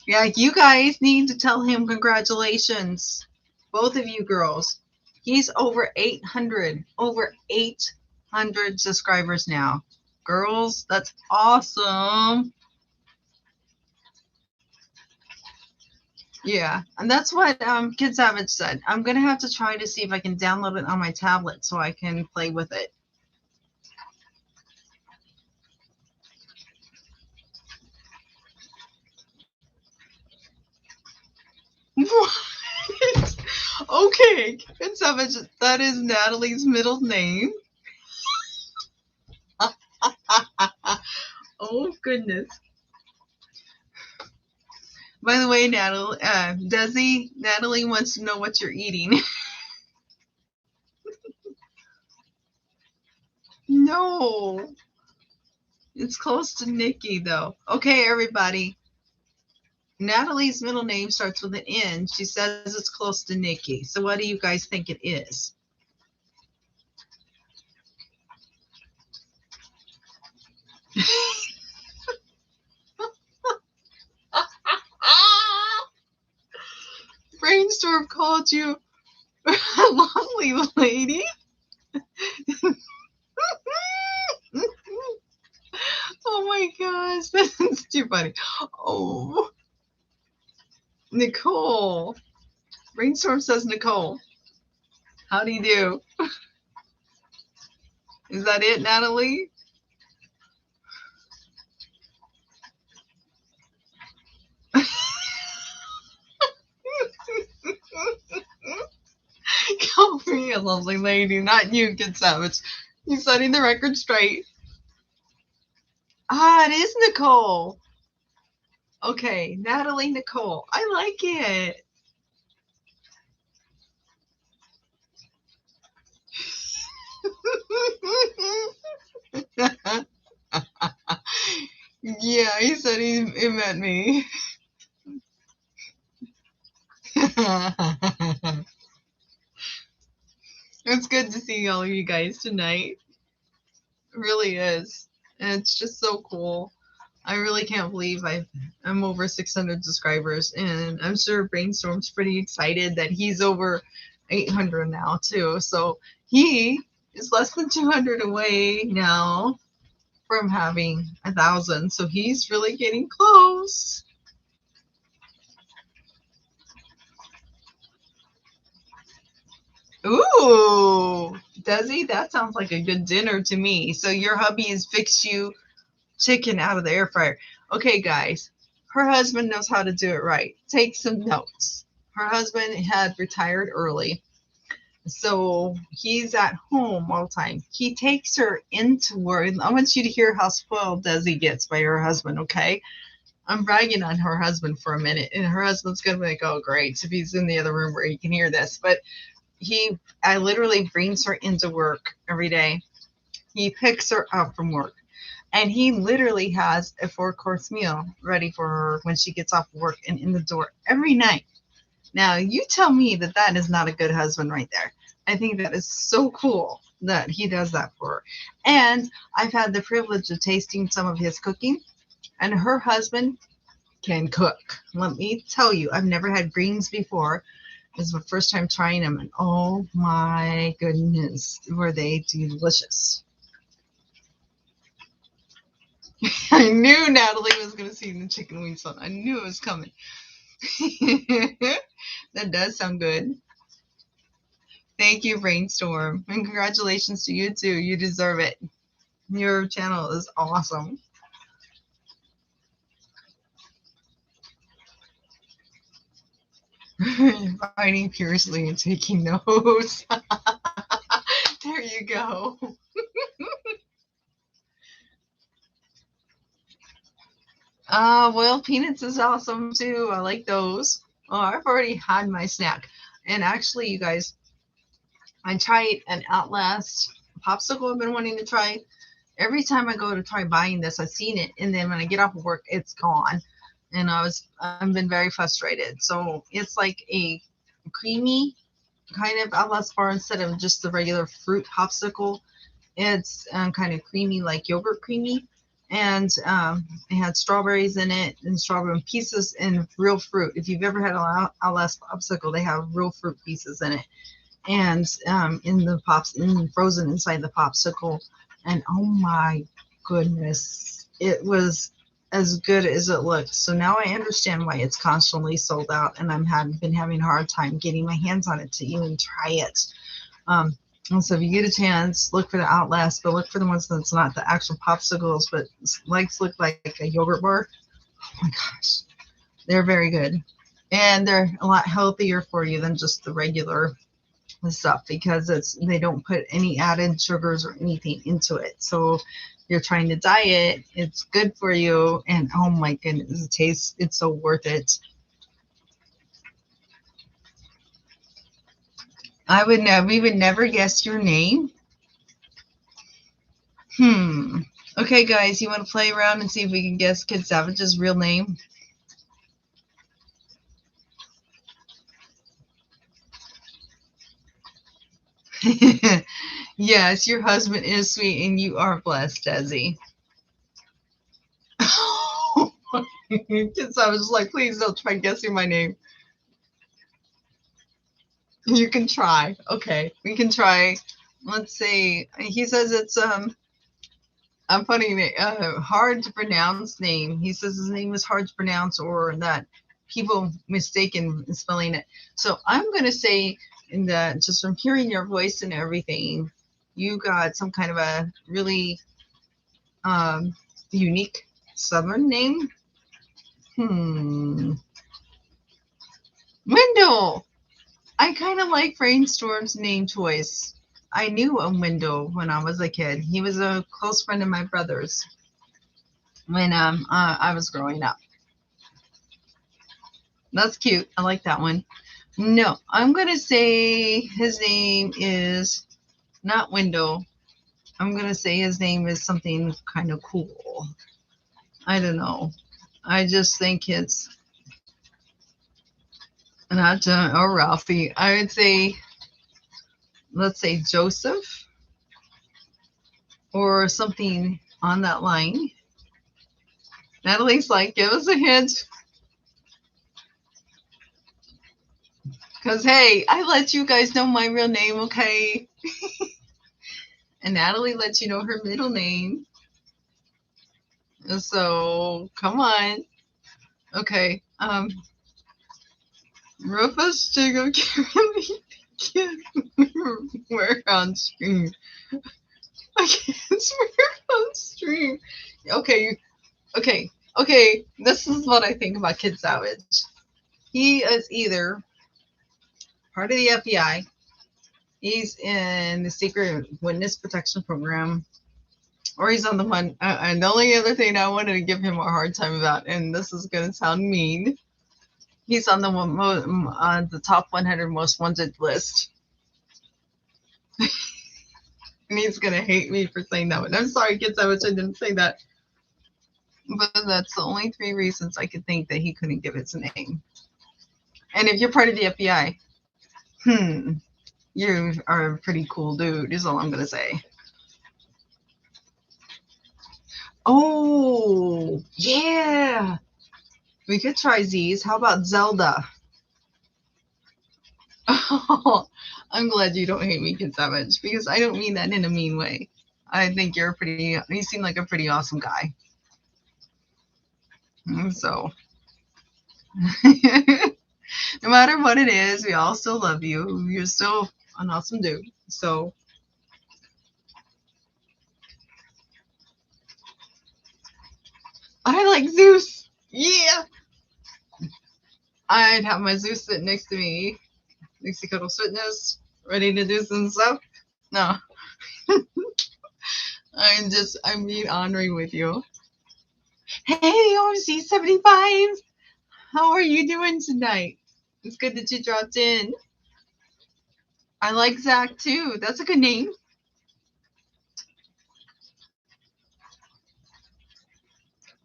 Yeah, you guys need to tell him congratulations. Both of you girls. He's over 800. Over 800 subscribers now. Girls, that's awesome. Yeah, and that's what Kid Savage said. I'm going to have to try to see if I can download it on my tablet so I can play with it. What? Okay, Kid Savage, that is Natalie's middle name. Oh, goodness. By the way, Natalie, Natalie wants to know what you're eating. No, it's close to Nikki, though. Okay, everybody. Natalie's middle name starts with an N. She says it's close to Nikki. So what do you guys think it is? Brainstorm called you a lovely lady. Oh my gosh, that's too funny. Oh, Nicole. Brainstorm says Nicole. How do you do? Is that it, Natalie? Call me a lovely lady, not you, Kid Savage. You setting the record straight. Ah, it is Nicole. Okay, Natalie Nicole. I like it. Yeah, he said he met me. It's good to see all of you guys tonight. It really is. And it's just so cool. I really can't believe I'm over 600 subscribers, and I'm sure Brainstorm's pretty excited that he's over 800 now too. So he is less than 200 away now from having 1,000. So he's really getting close. Ooh, does he? That sounds like a good dinner to me. So your hubby has fixed you chicken out of the air fryer. Okay, guys, her husband knows how to do it right. Take some notes. Her husband had retired early, so he's at home all the time. He takes her into work. I want you to hear how spoiled Desi gets by her husband, okay? I'm bragging on her husband for a minute, and her husband's going to be like, oh, great, if he's in the other room where he can hear this. But I literally brings her into work every day. He picks her up from work. And he literally has a 4-course meal ready for her when she gets off work and in the door every night. Now, you tell me that that is not a good husband right there. I think that is so cool that he does that for her. And I've had the privilege of tasting some of his cooking, and her husband can cook. Let me tell you, I've never had greens before. This is my first time trying them, and oh my goodness, were they delicious. I knew Natalie was going to see the chicken wings on. I knew it was coming. That does sound good. Thank you, Brainstorm. And congratulations to you, too. You deserve it. Your channel is awesome. Fighting fiercely and taking notes. There you go. Well, peanuts is awesome too. I like those. Oh, I've already had my snack. And actually, you guys, I tried an Outlast popsicle I've been wanting to try. Every time I go to try buying this, I've seen it, and then when I get off of work, it's gone. And I've been very frustrated. So it's like a creamy kind of Outlast bar instead of just the regular fruit popsicle. It's kind of creamy, like yogurt creamy, and it had strawberries in it and strawberry pieces and real fruit. If you've ever had an Outlast popsicle, they have real fruit pieces in it, and in the pops, frozen inside the popsicle. And oh my goodness, it was as good as it looked. So now I understand why it's constantly sold out, and been having a hard time getting my hands on it to even try it. And so if you get a chance, look for the Outlast, but look for the ones that's not the actual popsicles, but look like a yogurt bar. Oh my gosh, they're very good, and they're a lot healthier for you than just the regular stuff, because they don't put any added sugars or anything into it. So you're trying to diet, it's good for you, and oh my goodness, it's so worth it. We would never guess your name. Okay, guys, you want to play around and see if we can guess Kid Savage's real name? Yes, your husband is sweet and you are blessed, Desi. Kid Savage is like, please don't try guessing my name. You can try. Okay, we can try. Let's see. He says it's a funny, hard to pronounce name. He says his name is hard to pronounce, or that people mistaken spelling it. So I'm going to say, in that, just from hearing your voice and everything, you got some kind of a really unique Southern name. Wendell. I kind of like Brainstorm's name choice. I knew a Wendell when I was a kid. He was a close friend of my brother's when I was growing up. That's cute. I like that one. No, I'm going to say his name is not Wendell. I'm going to say his name is something kind of cool. I don't know. I just think it's not John or Ralphie. I would say, let's say Joseph or something on that line. Natalie's like, give us a hint. Because, hey, I let you guys know my real name, okay? And Natalie lets you know her middle name. So, come on. Okay. Rufus Jacob we're on stream. I can't swear on stream. Okay, okay. This is what I think about Kid Savage. He is either part of the FBI, he's in the Secret Witness Protection Program, or he's on the one. And the only other thing I wanted to give him a hard time about, and this is going to sound mean, he's on the on the top 100 most wanted list. And he's going to hate me for saying that one. I'm sorry, Kid Savage, I didn't say that. But that's the only 3 reasons I could think that he couldn't give his name. And if you're part of the FBI, you are a pretty cool dude, is all I'm going to say. Oh, yeah. We could try Z's. How about Zelda? Oh, I'm glad you don't hate me, Kid Savage, because I don't mean that in a mean way. I think you seem like a pretty awesome guy. So, no matter what it is, we all still love you. You're still an awesome dude. So, I like Zeus. Yeah. I'd have my Zeus sit next to me. Next to Cuddles Fitness. Ready to do some stuff. No. I'm being honoring with you. Hey, OMC 75. How are you doing tonight? It's good that you dropped in. I like Zach too. That's a good name.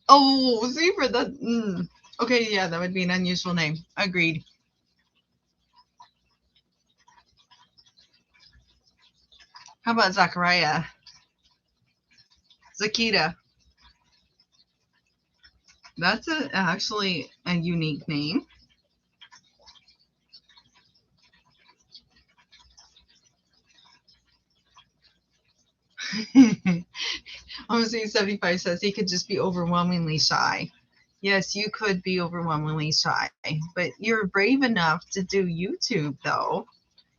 Oh, Zebra. That. Okay, yeah, that would be an unusual name. Agreed. How about Zachariah? Zakita. That's actually a unique name. Obviously, 75 says he could just be overwhelmingly shy. Yes, you could be overwhelmingly shy, but you're brave enough to do YouTube, though,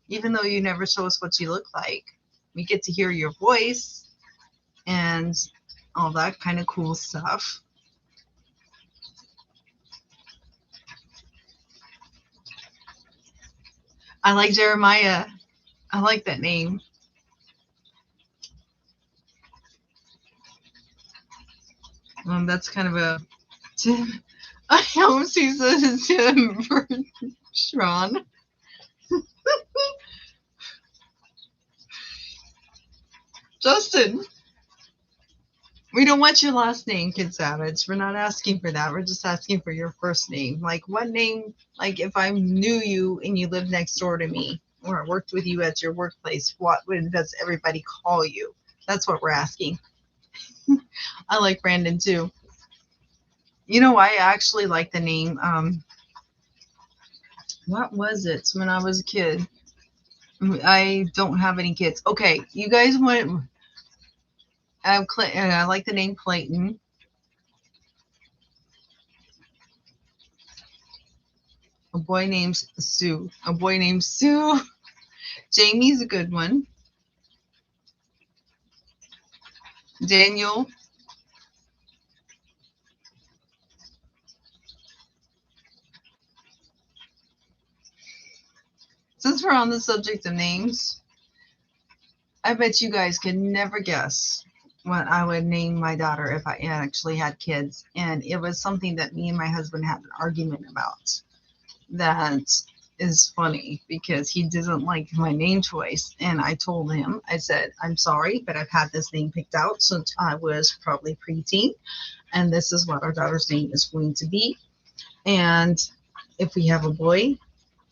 even though you never show us what you look like. We get to hear your voice and all that kind of cool stuff. I like Jeremiah. I like that name. That's kind of a Tim. I almost see Tim Sean. Justin, we don't want your last name, Kid Savage. We're not asking for that. We're just asking for your first name. Like, what name, like, if I knew you and you lived next door to me or I worked with you at your workplace, what does everybody call you? That's what we're asking. I like Brandon, too. You know, I actually like the name, what was it when I was a kid? I don't have any kids. Okay, you guys want, I like the name Clayton. A boy named Sue. A boy named Sue. Jamie's a good one. Daniel. Since we're on the subject of names, I bet you guys could never guess what I would name my daughter if I actually had kids. And it was something that me and my husband had an argument about. That is funny because he doesn't like my name choice. And I told him, I said, I'm sorry, but I've had this name picked out since I was probably preteen. And this is what our daughter's name is going to be. And if we have a boy,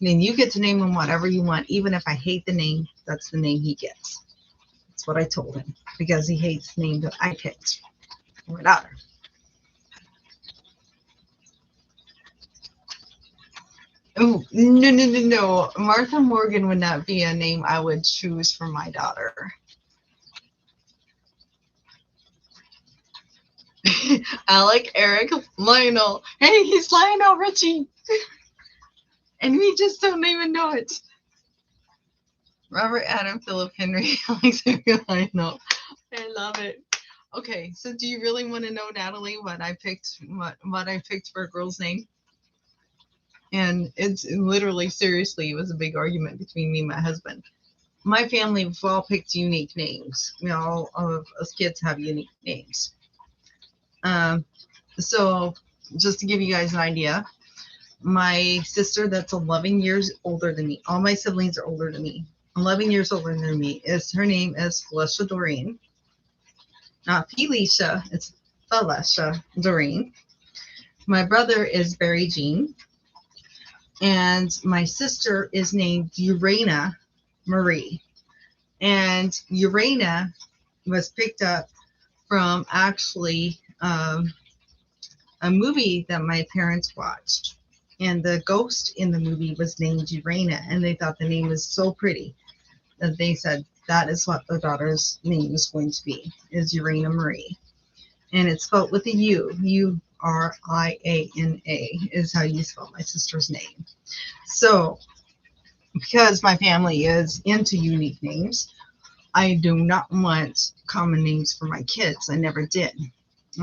then you get to name him whatever you want. Even if I hate the name, that's the name he gets. That's what I told him because he hates the name that I picked for my daughter. Oh, no, no, no, no. Martha Morgan would not be a name I would choose for my daughter. Alec, Eric, Lionel. Hey, he's Lionel Richie. And we just don't even know it. Robert, Adam, Philip, Henry, Alexander, Lionel. I love it. Okay, so do you really want to know, Natalie, what I picked for a girl's name? And it's literally, seriously, it was a big argument between me and my husband. My family, we've all picked unique names. We all of us kids have unique names. So just to give you guys an idea, my sister that's 11 years older than me, all my siblings are older than me, 11 years older than me, her name is Felicia Doreen. Not Felicia, it's Felicia Doreen. My brother is Barry Jean. And my sister is named Urana Marie. And Urana was picked up from actually a movie that my parents watched. And the ghost in the movie was named Urana. And they thought the name was so pretty that they said that is what their daughter's name is going to be, is Urana Marie. And it's spelled with a U. Uriana is how you spell my sister's name. So, because my family is into unique names, I do not want common names for my kids. I never did.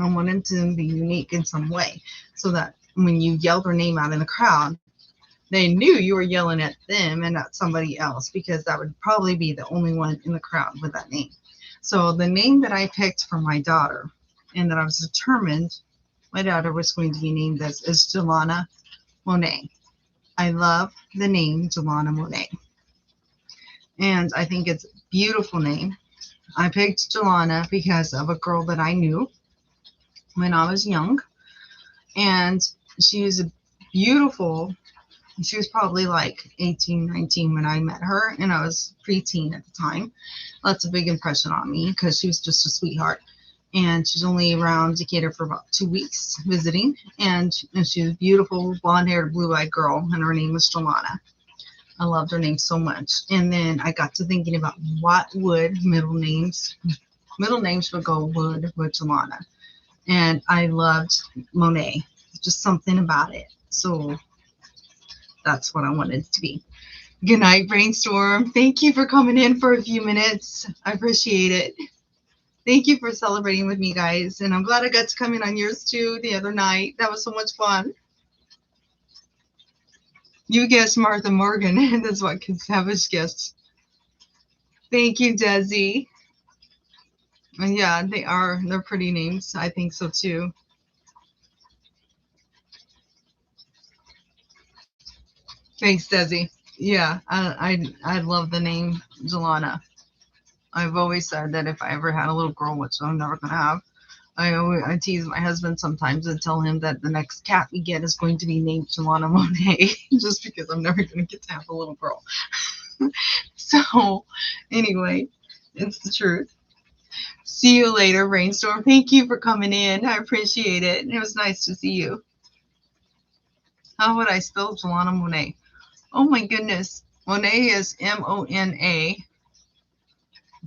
I wanted to be unique in some way so that when you yell their name out in the crowd, they knew you were yelling at them and not somebody else, because that would probably be the only one in the crowd with that name. So the name that I picked for my daughter and that I was determined my daughter was going to be named as is Jelana Monet. I love the name Jelana Monet. And I think it's a beautiful name. I picked Jelana because of a girl that I knew when I was young. And she was a beautiful, she was probably like 18, 19 when I met her. And I was preteen at the time. That's a big impression on me because she was just a sweetheart. And she's only around Decatur for about 2 weeks visiting. And she was a beautiful, blonde-haired, blue-eyed girl. And her name was Jelana. I loved her name so much. And then I got to thinking about what would middle names would go with Jelana. And I loved Monet. Just something about it. So that's what I wanted it to be. Good night, Brainstorm. Thank you for coming in for a few minutes. I appreciate it. Thank you for celebrating with me, guys. And I'm glad I got to come in on yours too the other night. That was so much fun. You guessed Martha Morgan. That's what Kid Savage guessed. Thank you, Desi. And yeah, they're pretty names. I think so too. Thanks, Desi. Yeah, I love the name Jelana. I've always said that if I ever had a little girl, which I'm never gonna have, I tease my husband sometimes and tell him that the next cat we get is going to be named Jelana Monet, just because I'm never gonna get to have a little girl. So anyway, it's the truth. See you later, Brainstorm. Thank you for coming in. I appreciate it. It was nice to see you. How would I spell Jelana Monet? Oh my goodness. Monet is Mona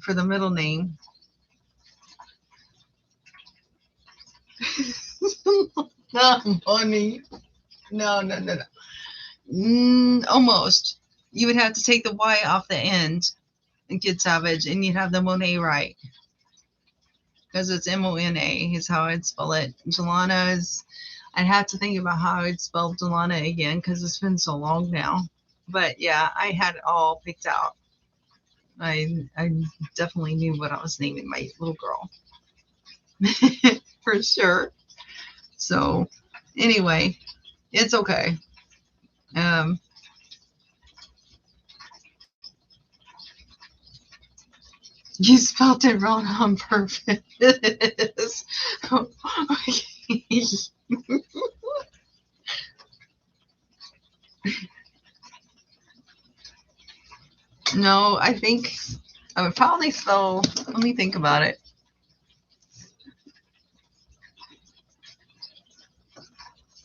for the middle name. Not money. No. Almost. You would have to take the Y off the end and Kid Savage, and you'd have the Monet right. Because it's Mona is how I'd spell it. Jelana is, I'd have to think about how I'd spell Jelana again because it's been so long now. But yeah, I had it all picked out. I definitely knew what I was naming my little girl. For sure. So anyway, it's okay. You spelled it wrong on purpose. No, I think I would probably spell, let me think about it.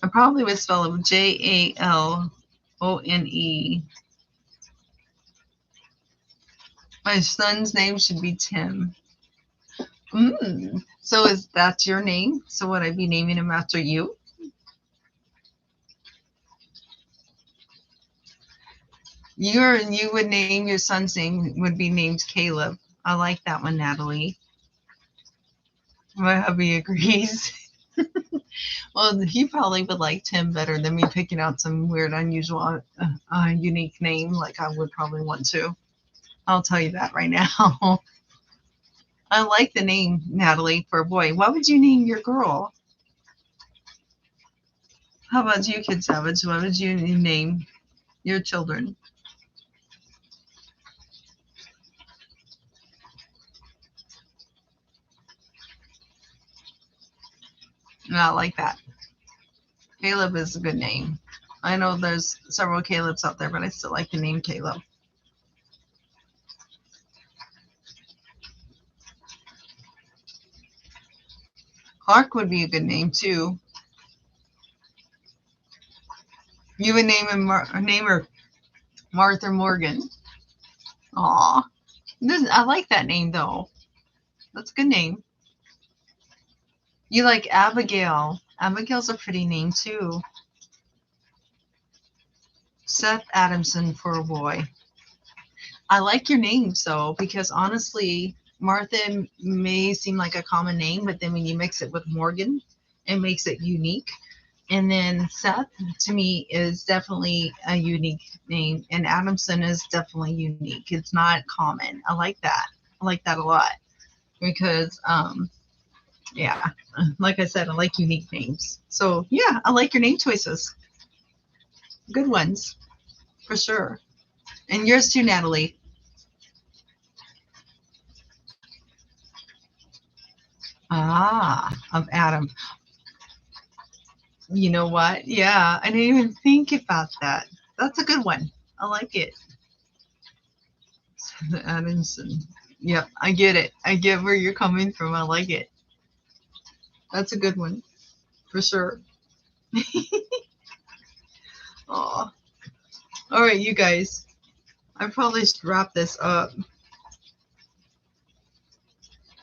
I probably would spell it Jalana. O-N-E. My son's name should be Tim. So is that your name? So would I be naming him after you? You would name your son's name would be named Caleb. I like that one, Natalie. My hubby agrees. Well, he probably would like Tim better than me picking out some weird, unusual, unique name like I would probably want to. I'll tell you that right now. I like the name, Natalie, for a boy. What would you name your girl? How about you, Kid Savage? What would you name your children? I like that. Caleb is a good name. I know there's several Calebs out there, but I still like the name Caleb. Clark would be a good name too. You would name her Martha Morgan. Aw, I like that name though. That's a good name. You like Abigail. Abigail's a pretty name too. Seth Adamson for a boy. I like your names though, because honestly, Martha may seem like a common name, but then when you mix it with Morgan, it makes it unique. And then Seth, to me, is definitely a unique name. And Adamson is definitely unique. It's not common. I like that. I like that a lot. Because, yeah, like I said, I like unique names. So, yeah, I like your name choices. Good ones, for sure. And yours too, Natalie. Of Adam. You know what? Yeah, I didn't even think about that. That's a good one. I like it. Adamson. Yep, I get it. I get where you're coming from. I like it. That's a good one, for sure. Aw. All right, you guys. I probably should wrap this up.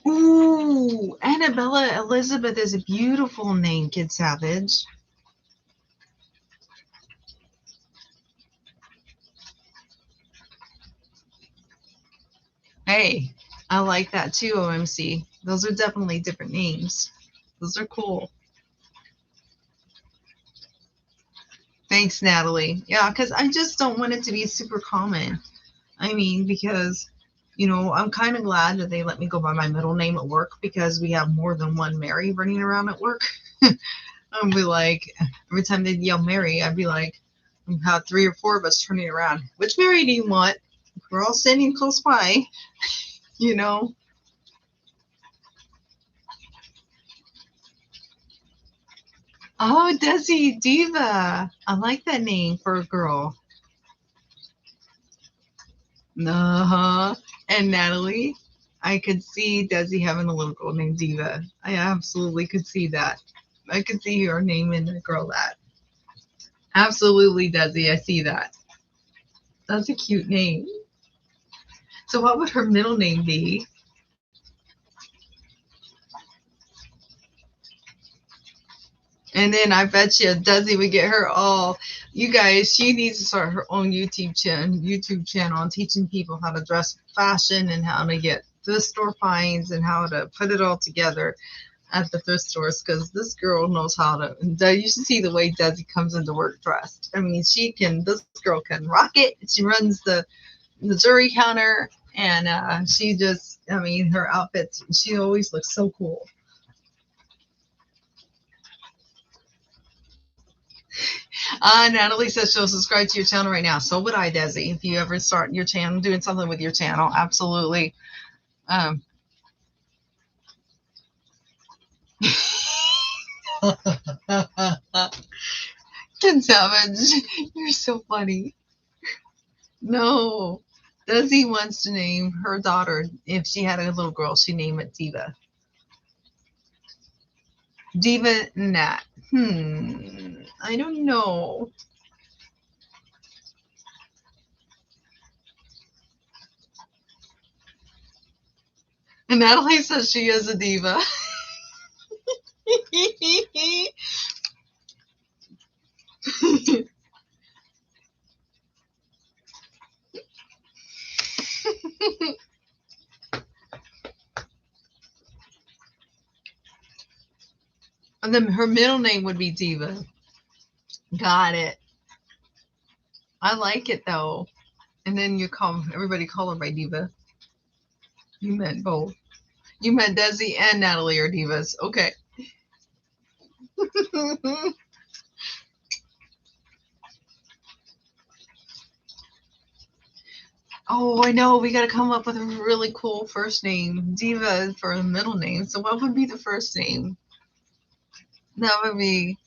Ooh, Annabella Elizabeth is a beautiful name, Kid Savage. Hey, I like that too, OMC. Those are definitely different names. Those are cool. Thanks, Natalie. Yeah, because I just don't want it to be super common. I mean, because, I'm kind of glad that they let me go by my middle name at work because we have more than one Mary running around at work. I'd be like, every time they'd yell Mary, I'd be like, we have 3 or 4 of us turning around. Which Mary do you want? We're all standing close by, you know? Oh, Desi Diva. I like that name for a girl. Uh-huh. And Natalie, I could see Desi having a little girl named Diva. I absolutely could see that. I could see her naming the girl that. Absolutely, Desi. I see that. That's a cute name. So what would her middle name be? And then I bet you Desi would get her all. You guys, she needs to start her own YouTube channel on teaching people how to dress fashion and how to get thrift store finds and how to put it all together at the thrift stores, because this girl knows how to. You should see the way Desi comes into work dressed. I mean, this girl can rock it. She runs the jewelry counter, and she just, I mean, her outfits, she always looks so cool. Natalie says she'll subscribe to your channel right now. So would I, Desi. If you ever start your channel, doing something with your channel, absolutely. Ken Savage, you're so funny. No, Desi wants to name her daughter, if she had a little girl, she'd name it Diva. Diva Nat. I don't know. And Natalie says she is a diva. And then her middle name would be Diva. Got it. I like it though. And then everybody call her by Diva. You meant both. You meant Desi and Natalie are divas. Okay. Oh, I know. We got to come up with a really cool first name. Diva for the middle name. So what would be the first name? That would be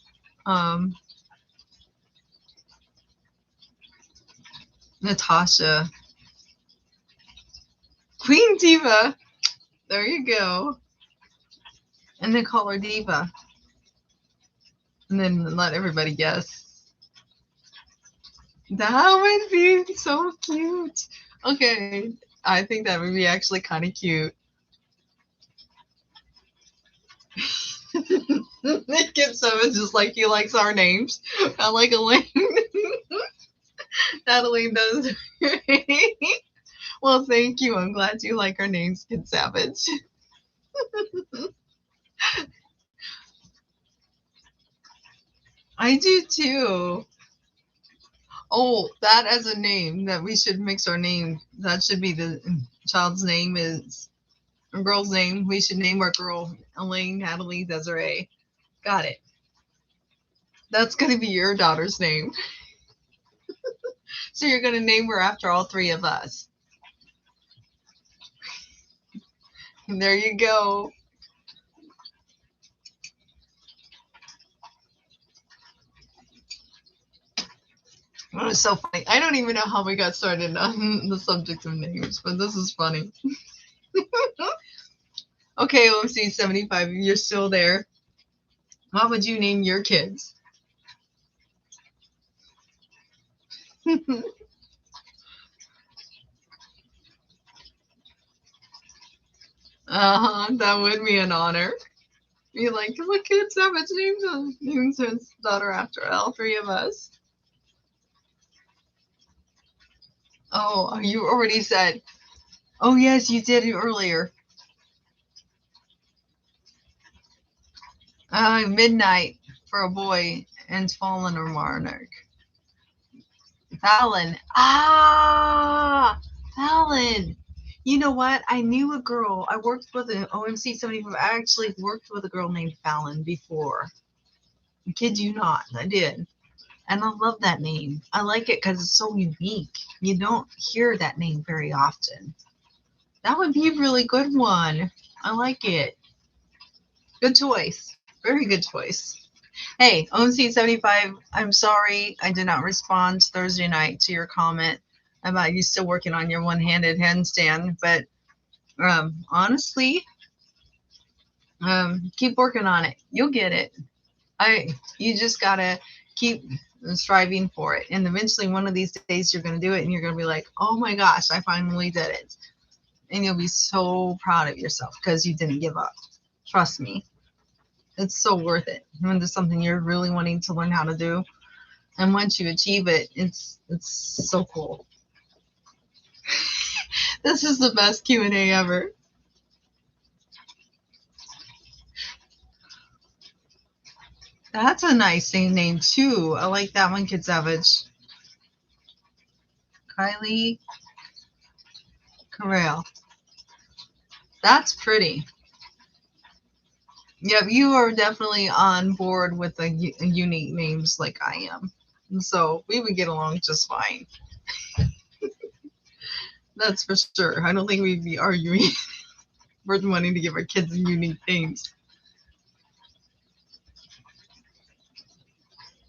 Natasha. Queen Diva. There you go. And then call her Diva. And then let everybody guess. That would be so cute. Okay. I think that would be actually kind of cute. Kid Seven just like he likes our names. I like Elaine. Natalie does. Well, thank you. I'm glad you like our names, Kid Savage. I do too. Oh, that as a name that we should mix our name. That should be the child's name is a girl's name. We should name our girl Elaine, Natalie, Desiree. Got it. That's going to be your daughter's name. So you're going to name her after all three of us. And there you go. It was so funny. I don't even know how we got started on the subject of names, but this is funny. Okay, OMC 75, you're still there. What would you name your kids? That would be an honor. Be like, look, Kid Savage names his daughter after all three of us. Oh, you already said. Oh, yes, you did it earlier. Midnight for a boy and Fallen or Monarch. Fallon. Fallon. You know what? I knew a girl. I worked with an OMC 75. I actually worked with a girl named Fallon before. I kid you not. I did. And I love that name. I like it because it's so unique. You don't hear that name very often. That would be a really good one. I like it. Good choice. Very good choice. Hey, OMC 75, I'm sorry I did not respond Thursday night to your comment about you still working on your one-handed handstand, but honestly, keep working on it. You'll get it. You just gotta keep striving for it, and eventually one of these days you're gonna do it, and you're gonna be like, oh my gosh, I finally did it, and you'll be so proud of yourself because you didn't give up. Trust me, it's so worth it. When there's something you're really wanting to learn how to do, and once you achieve it, it's so cool. This is the best Q&A ever. That's a nice name too. I like that one, Kid Savage. Kylie Corral. That's pretty. Yep, you are definitely on board with the unique names like I am. And so we would get along just fine. That's for sure. I don't think we'd be arguing for wanting to give our kids unique names.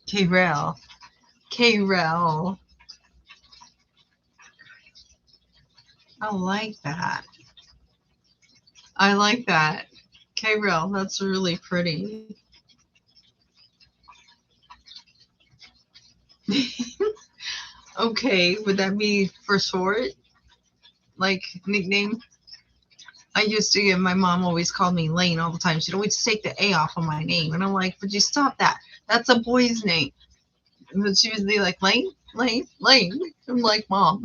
K-Rel. K-Rel. I like that. I like that. K-Rel, that's really pretty. Okay, would that be for short? Like nickname? I used to, my mom always called me Lane all the time. She'd always take the A off of my name. And I'm like, would you stop that? That's a boy's name. But she would be like, Lane, Lane, Lane. I'm like, Mom.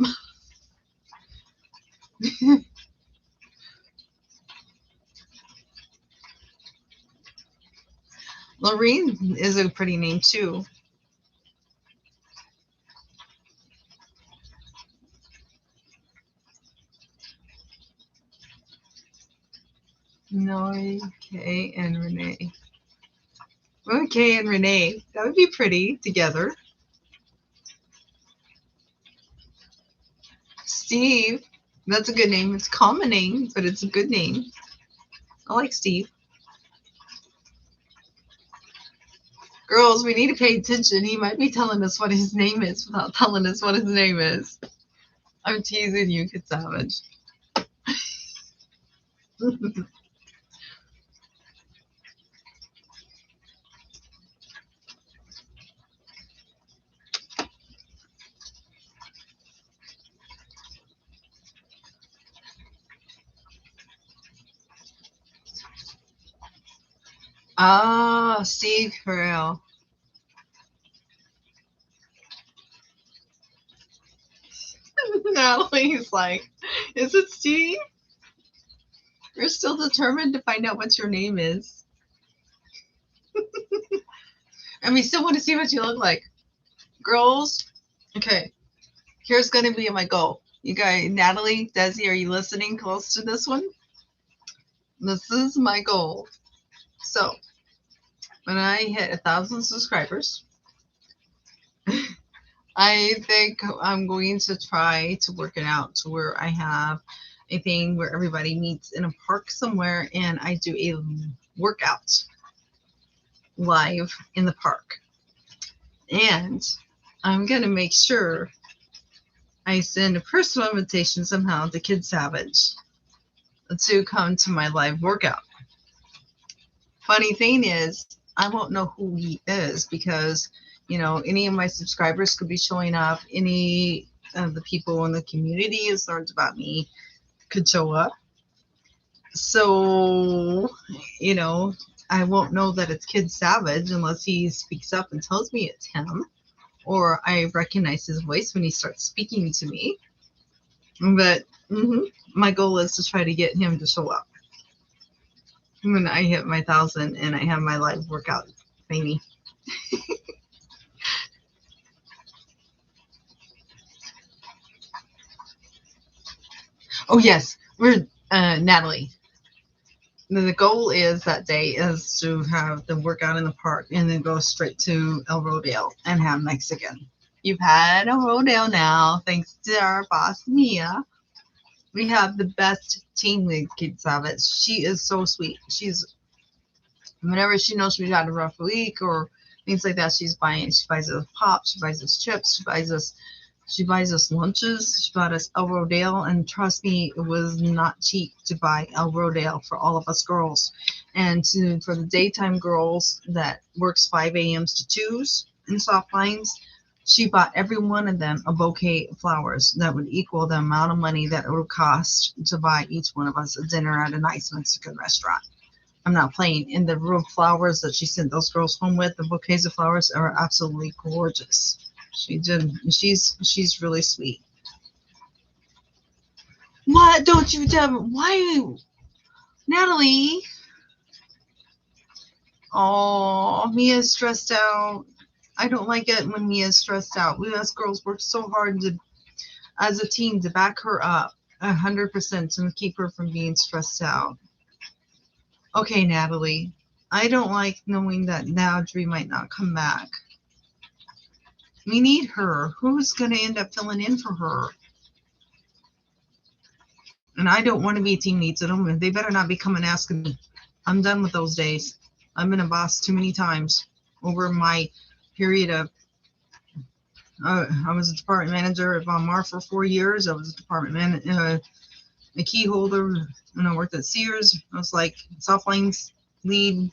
Lorene is a pretty name too. Noy, Kay, and Renee. Okay, and Renee. That would be pretty together. Steve. That's a good name. It's a common name, but it's a good name. I like Steve. Girls, we need to pay attention. He might be telling us what his name is without telling us what his name is. I'm teasing you, Kid Savage. Ah, Steve Carell. Natalie's like, is it Steve? You're still determined to find out what your name is. And we still want to see what you look like. Girls, okay, here's going to be my goal. You guys, Natalie, Desi, are you listening close to this one? This is my goal. So, when I hit 1,000 subscribers, I think I'm going to try to work it out to where I have a thing where everybody meets in a park somewhere and I do a workout live in the park. And I'm going to make sure I send a personal invitation somehow to Kid Savage to come to my live workout. Funny thing is, I won't know who he is because, you know, any of my subscribers could be showing up. Any of the people in the community has learned about me could show up. So, you know, I won't know that it's Kid Savage unless he speaks up and tells me it's him, or I recognize his voice when he starts speaking to me. But my goal is to try to get him to show up when I hit my 1,000 and I have my live workout thingy. Oh yes, we're Natalie. The goal is that day is to have the workout in the park and then go straight to El Rodale and have Mexican. You've had El Rodale now, thanks to our boss Mia. We have the best team with Kid Savage. She is so sweet. She's whenever she knows we've had a rough week or things like that, she buys us pop, she buys us chips, she buys us lunches. She bought us El Rodale, and trust me, it was not cheap to buy El Rodale for all of us girls. And for the daytime girls that works 5 a.m. to 2s in soft lines, she bought every one of them a bouquet of flowers that would equal the amount of money that it would cost to buy each one of us a dinner at a nice Mexican restaurant. I'm not playing. And the real flowers that she sent those girls home with, the bouquets of flowers, are absolutely gorgeous. She did. She's really sweet. What? Don't you tell? Why, Natalie? Oh, Mia's stressed out. I don't like it when Mia's stressed out. We us girls work so hard as a team to back her up 100% and keep her from being stressed out. Okay, Natalie. I don't like knowing that Audrey might not come back. We need her. Who's going to end up filling in for her? And I don't want to be a team lead, so they better not be coming asking me. I'm done with those days. I've been a boss too many times over my period of. I was a department manager at Von Mar for 4 years. I was a department a key holder when I worked at Sears. I was like soft lines lead,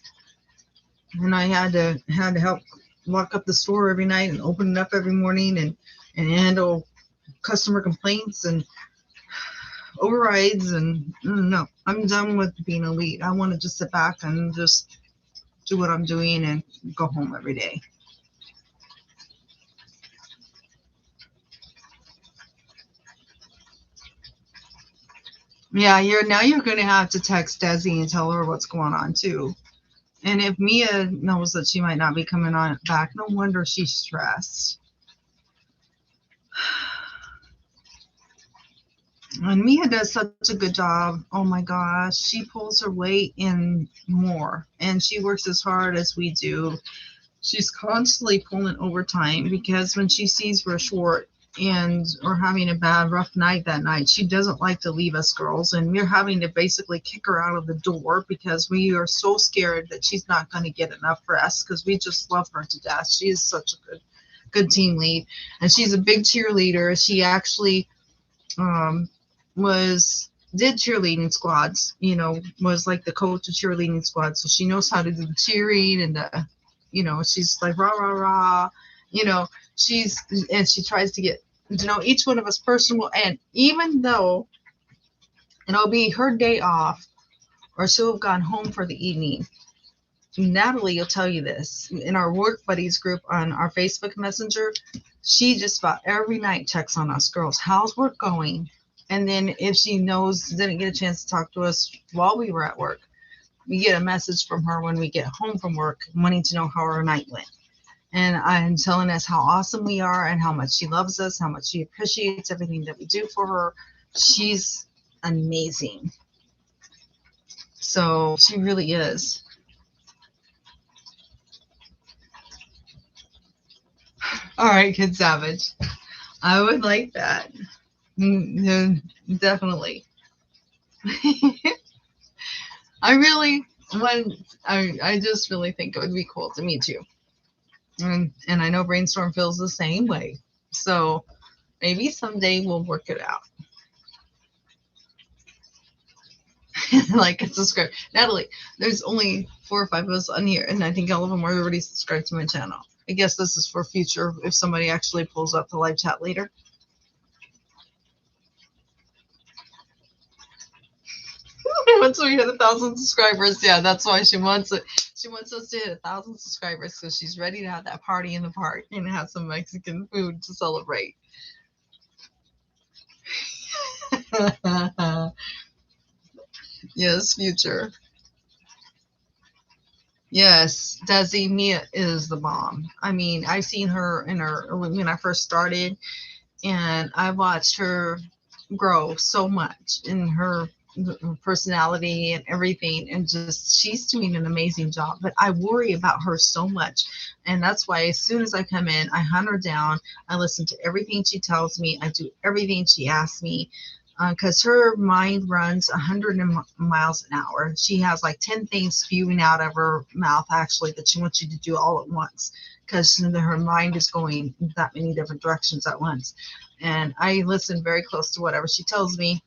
and I had to help lock up the store every night and open it up every morning and handle customer complaints and overrides, and no, I'm done with being elite. I want to just sit back and just do what I'm doing and go home every day. Yeah, you're going to have to text Desi and tell her what's going on too. And if Mia knows that she might not be coming on back, no wonder she's stressed. And Mia does such a good job. Oh my gosh, she pulls her weight in more, and she works as hard as we do. She's constantly pulling overtime because when she sees we're short and or having a bad rough night that night, she doesn't like to leave us girls, and we're having to basically kick her out of the door because we are so scared that she's not going to get enough rest because we just love her to death. She is such a good team lead, and she's a big cheerleader. She actually did cheerleading squads, was like the coach of cheerleading squads, so she knows how to do the cheering and she's like rah rah rah, and she tries to get to know each one of us personal. And even though it'll be her day off or she'll have gone home for the evening, Natalie will tell you this in our work buddies group on our Facebook Messenger. She just about every night checks on us girls. How's work going? And then if she didn't get a chance to talk to us while we were at work, we get a message from her when we get home from work wanting to know how our night went. And I'm telling us how awesome we are and how much she loves us, how much she appreciates everything that we do for her. She's amazing. So she really is. All right, Kid Savage. I would like that. Definitely. I just really think it would be cool to meet you. And I know Brainstorm feels the same way. So maybe someday we'll work it out. Like and subscribe. Natalie, there's only 4 or 5 of us on here, and I think all of them are already subscribed to my channel. I guess this is for future if somebody actually pulls up the live chat later. Once we hit 1,000 subscribers, yeah, that's why she wants it. She wants us to hit 1,000 subscribers, so she's ready to have that party in the park and have some Mexican food to celebrate. Yes, future. Yes, Desi, Mia is the bomb. I mean, I've seen her when I first started, and I watched her grow so much in her personality and everything, and just she's doing an amazing job. But I worry about her so much, and that's why as soon as I come in, I hunt her down. I listen to everything she tells me. I do everything she asks me, because her mind runs 100 miles an hour. She has like 10 things spewing out of her mouth actually that she wants you to do all at once, because her mind is going that many different directions at once. And I listen very close to whatever she tells me,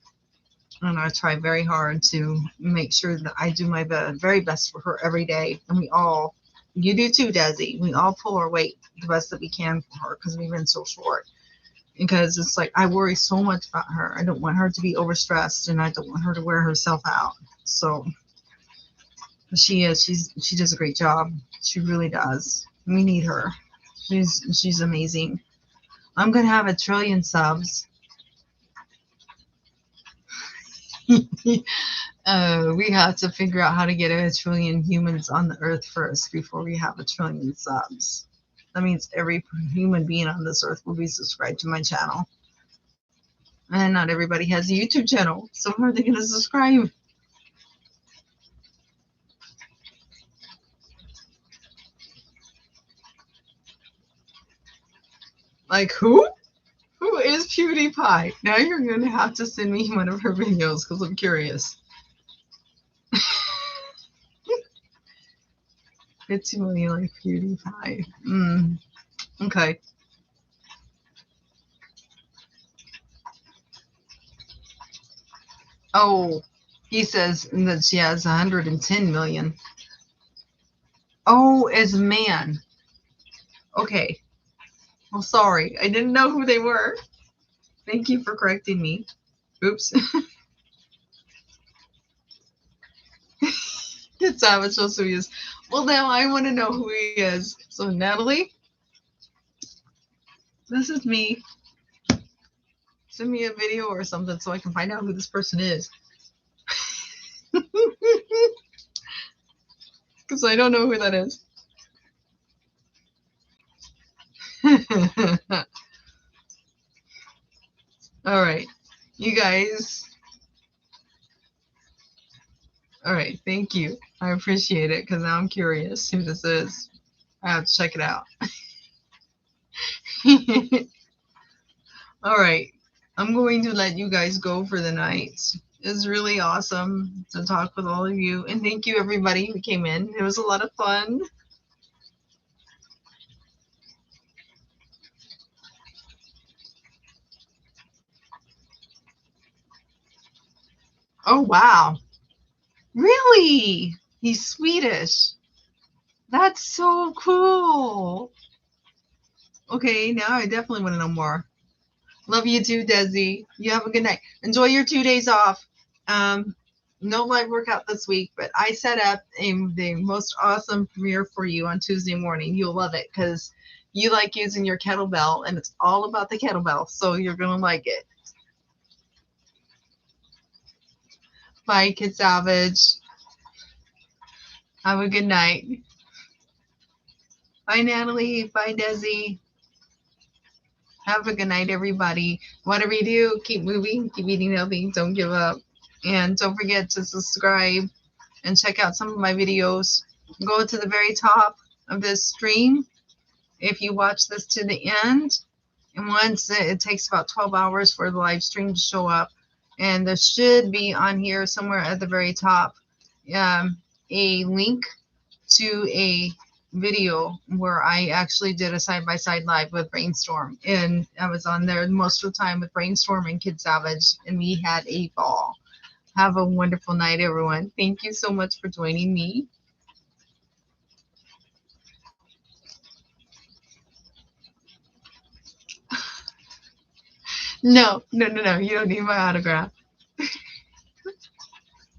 and I try very hard to make sure that I do my very best for her every day. And you do too, Desi. We all pull our weight the best that we can for her because we've been so short. Because it's like I worry so much about her. I don't want her to be overstressed, and I don't want her to wear herself out. So she does a great job. She really does. We need her. She's amazing. I'm gonna have 1 trillion subs. We have to figure out how to get 1 trillion humans on the earth first before we have 1 trillion subs. That means every human being on this earth will be subscribed to my channel. And not everybody has a YouTube channel, so how are they going to subscribe? Like who? Who is PewDiePie? Now you're going to have to send me one of her videos because I'm curious. It's really like PewDiePie. Okay. Oh, he says that she has 110 million. Oh, as a man. Okay. Well, sorry. I didn't know who they were. Thank you for correcting me. Oops. Kid Savage knows who he is. Well, now I want to know who he is. So, Natalie, this is me. Send me a video or something so I can find out who this person is. Because I don't know who that is. All right. You guys. All right. Thank you. I appreciate it because now I'm curious who this is. I have to check it out. All right. I'm going to let you guys go for the night. It's really awesome to talk with all of you. And thank you, everybody who came in. It was a lot of fun. Oh, wow. Really? He's Swedish. That's so cool. Okay, now I definitely want to know more. Love you too, Desi. You have a good night. Enjoy your 2 days off. No live workout this week, but I set up the most awesome premiere for you on Tuesday morning. You'll love it because you like using your kettlebell, and it's all about the kettlebell, so you're going to like it. Bye, Kid Savage. Have a good night. Bye, Natalie. Bye, Desi. Have a good night, everybody. Whatever you do, keep moving, keep eating healthy, don't give up. And don't forget to subscribe and check out some of my videos. Go to the very top of this stream if you watch this to the end. And once it takes about 12 hours for the live stream to show up. And there should be on here somewhere at the very top a link to a video where I actually did a side-by-side live with Brainstorm, and I was on there most of the time with Brainstorm and Kid Savage, and we had a ball. Have a wonderful night, everyone. Thank you so much for joining me. No, you don't need my autograph.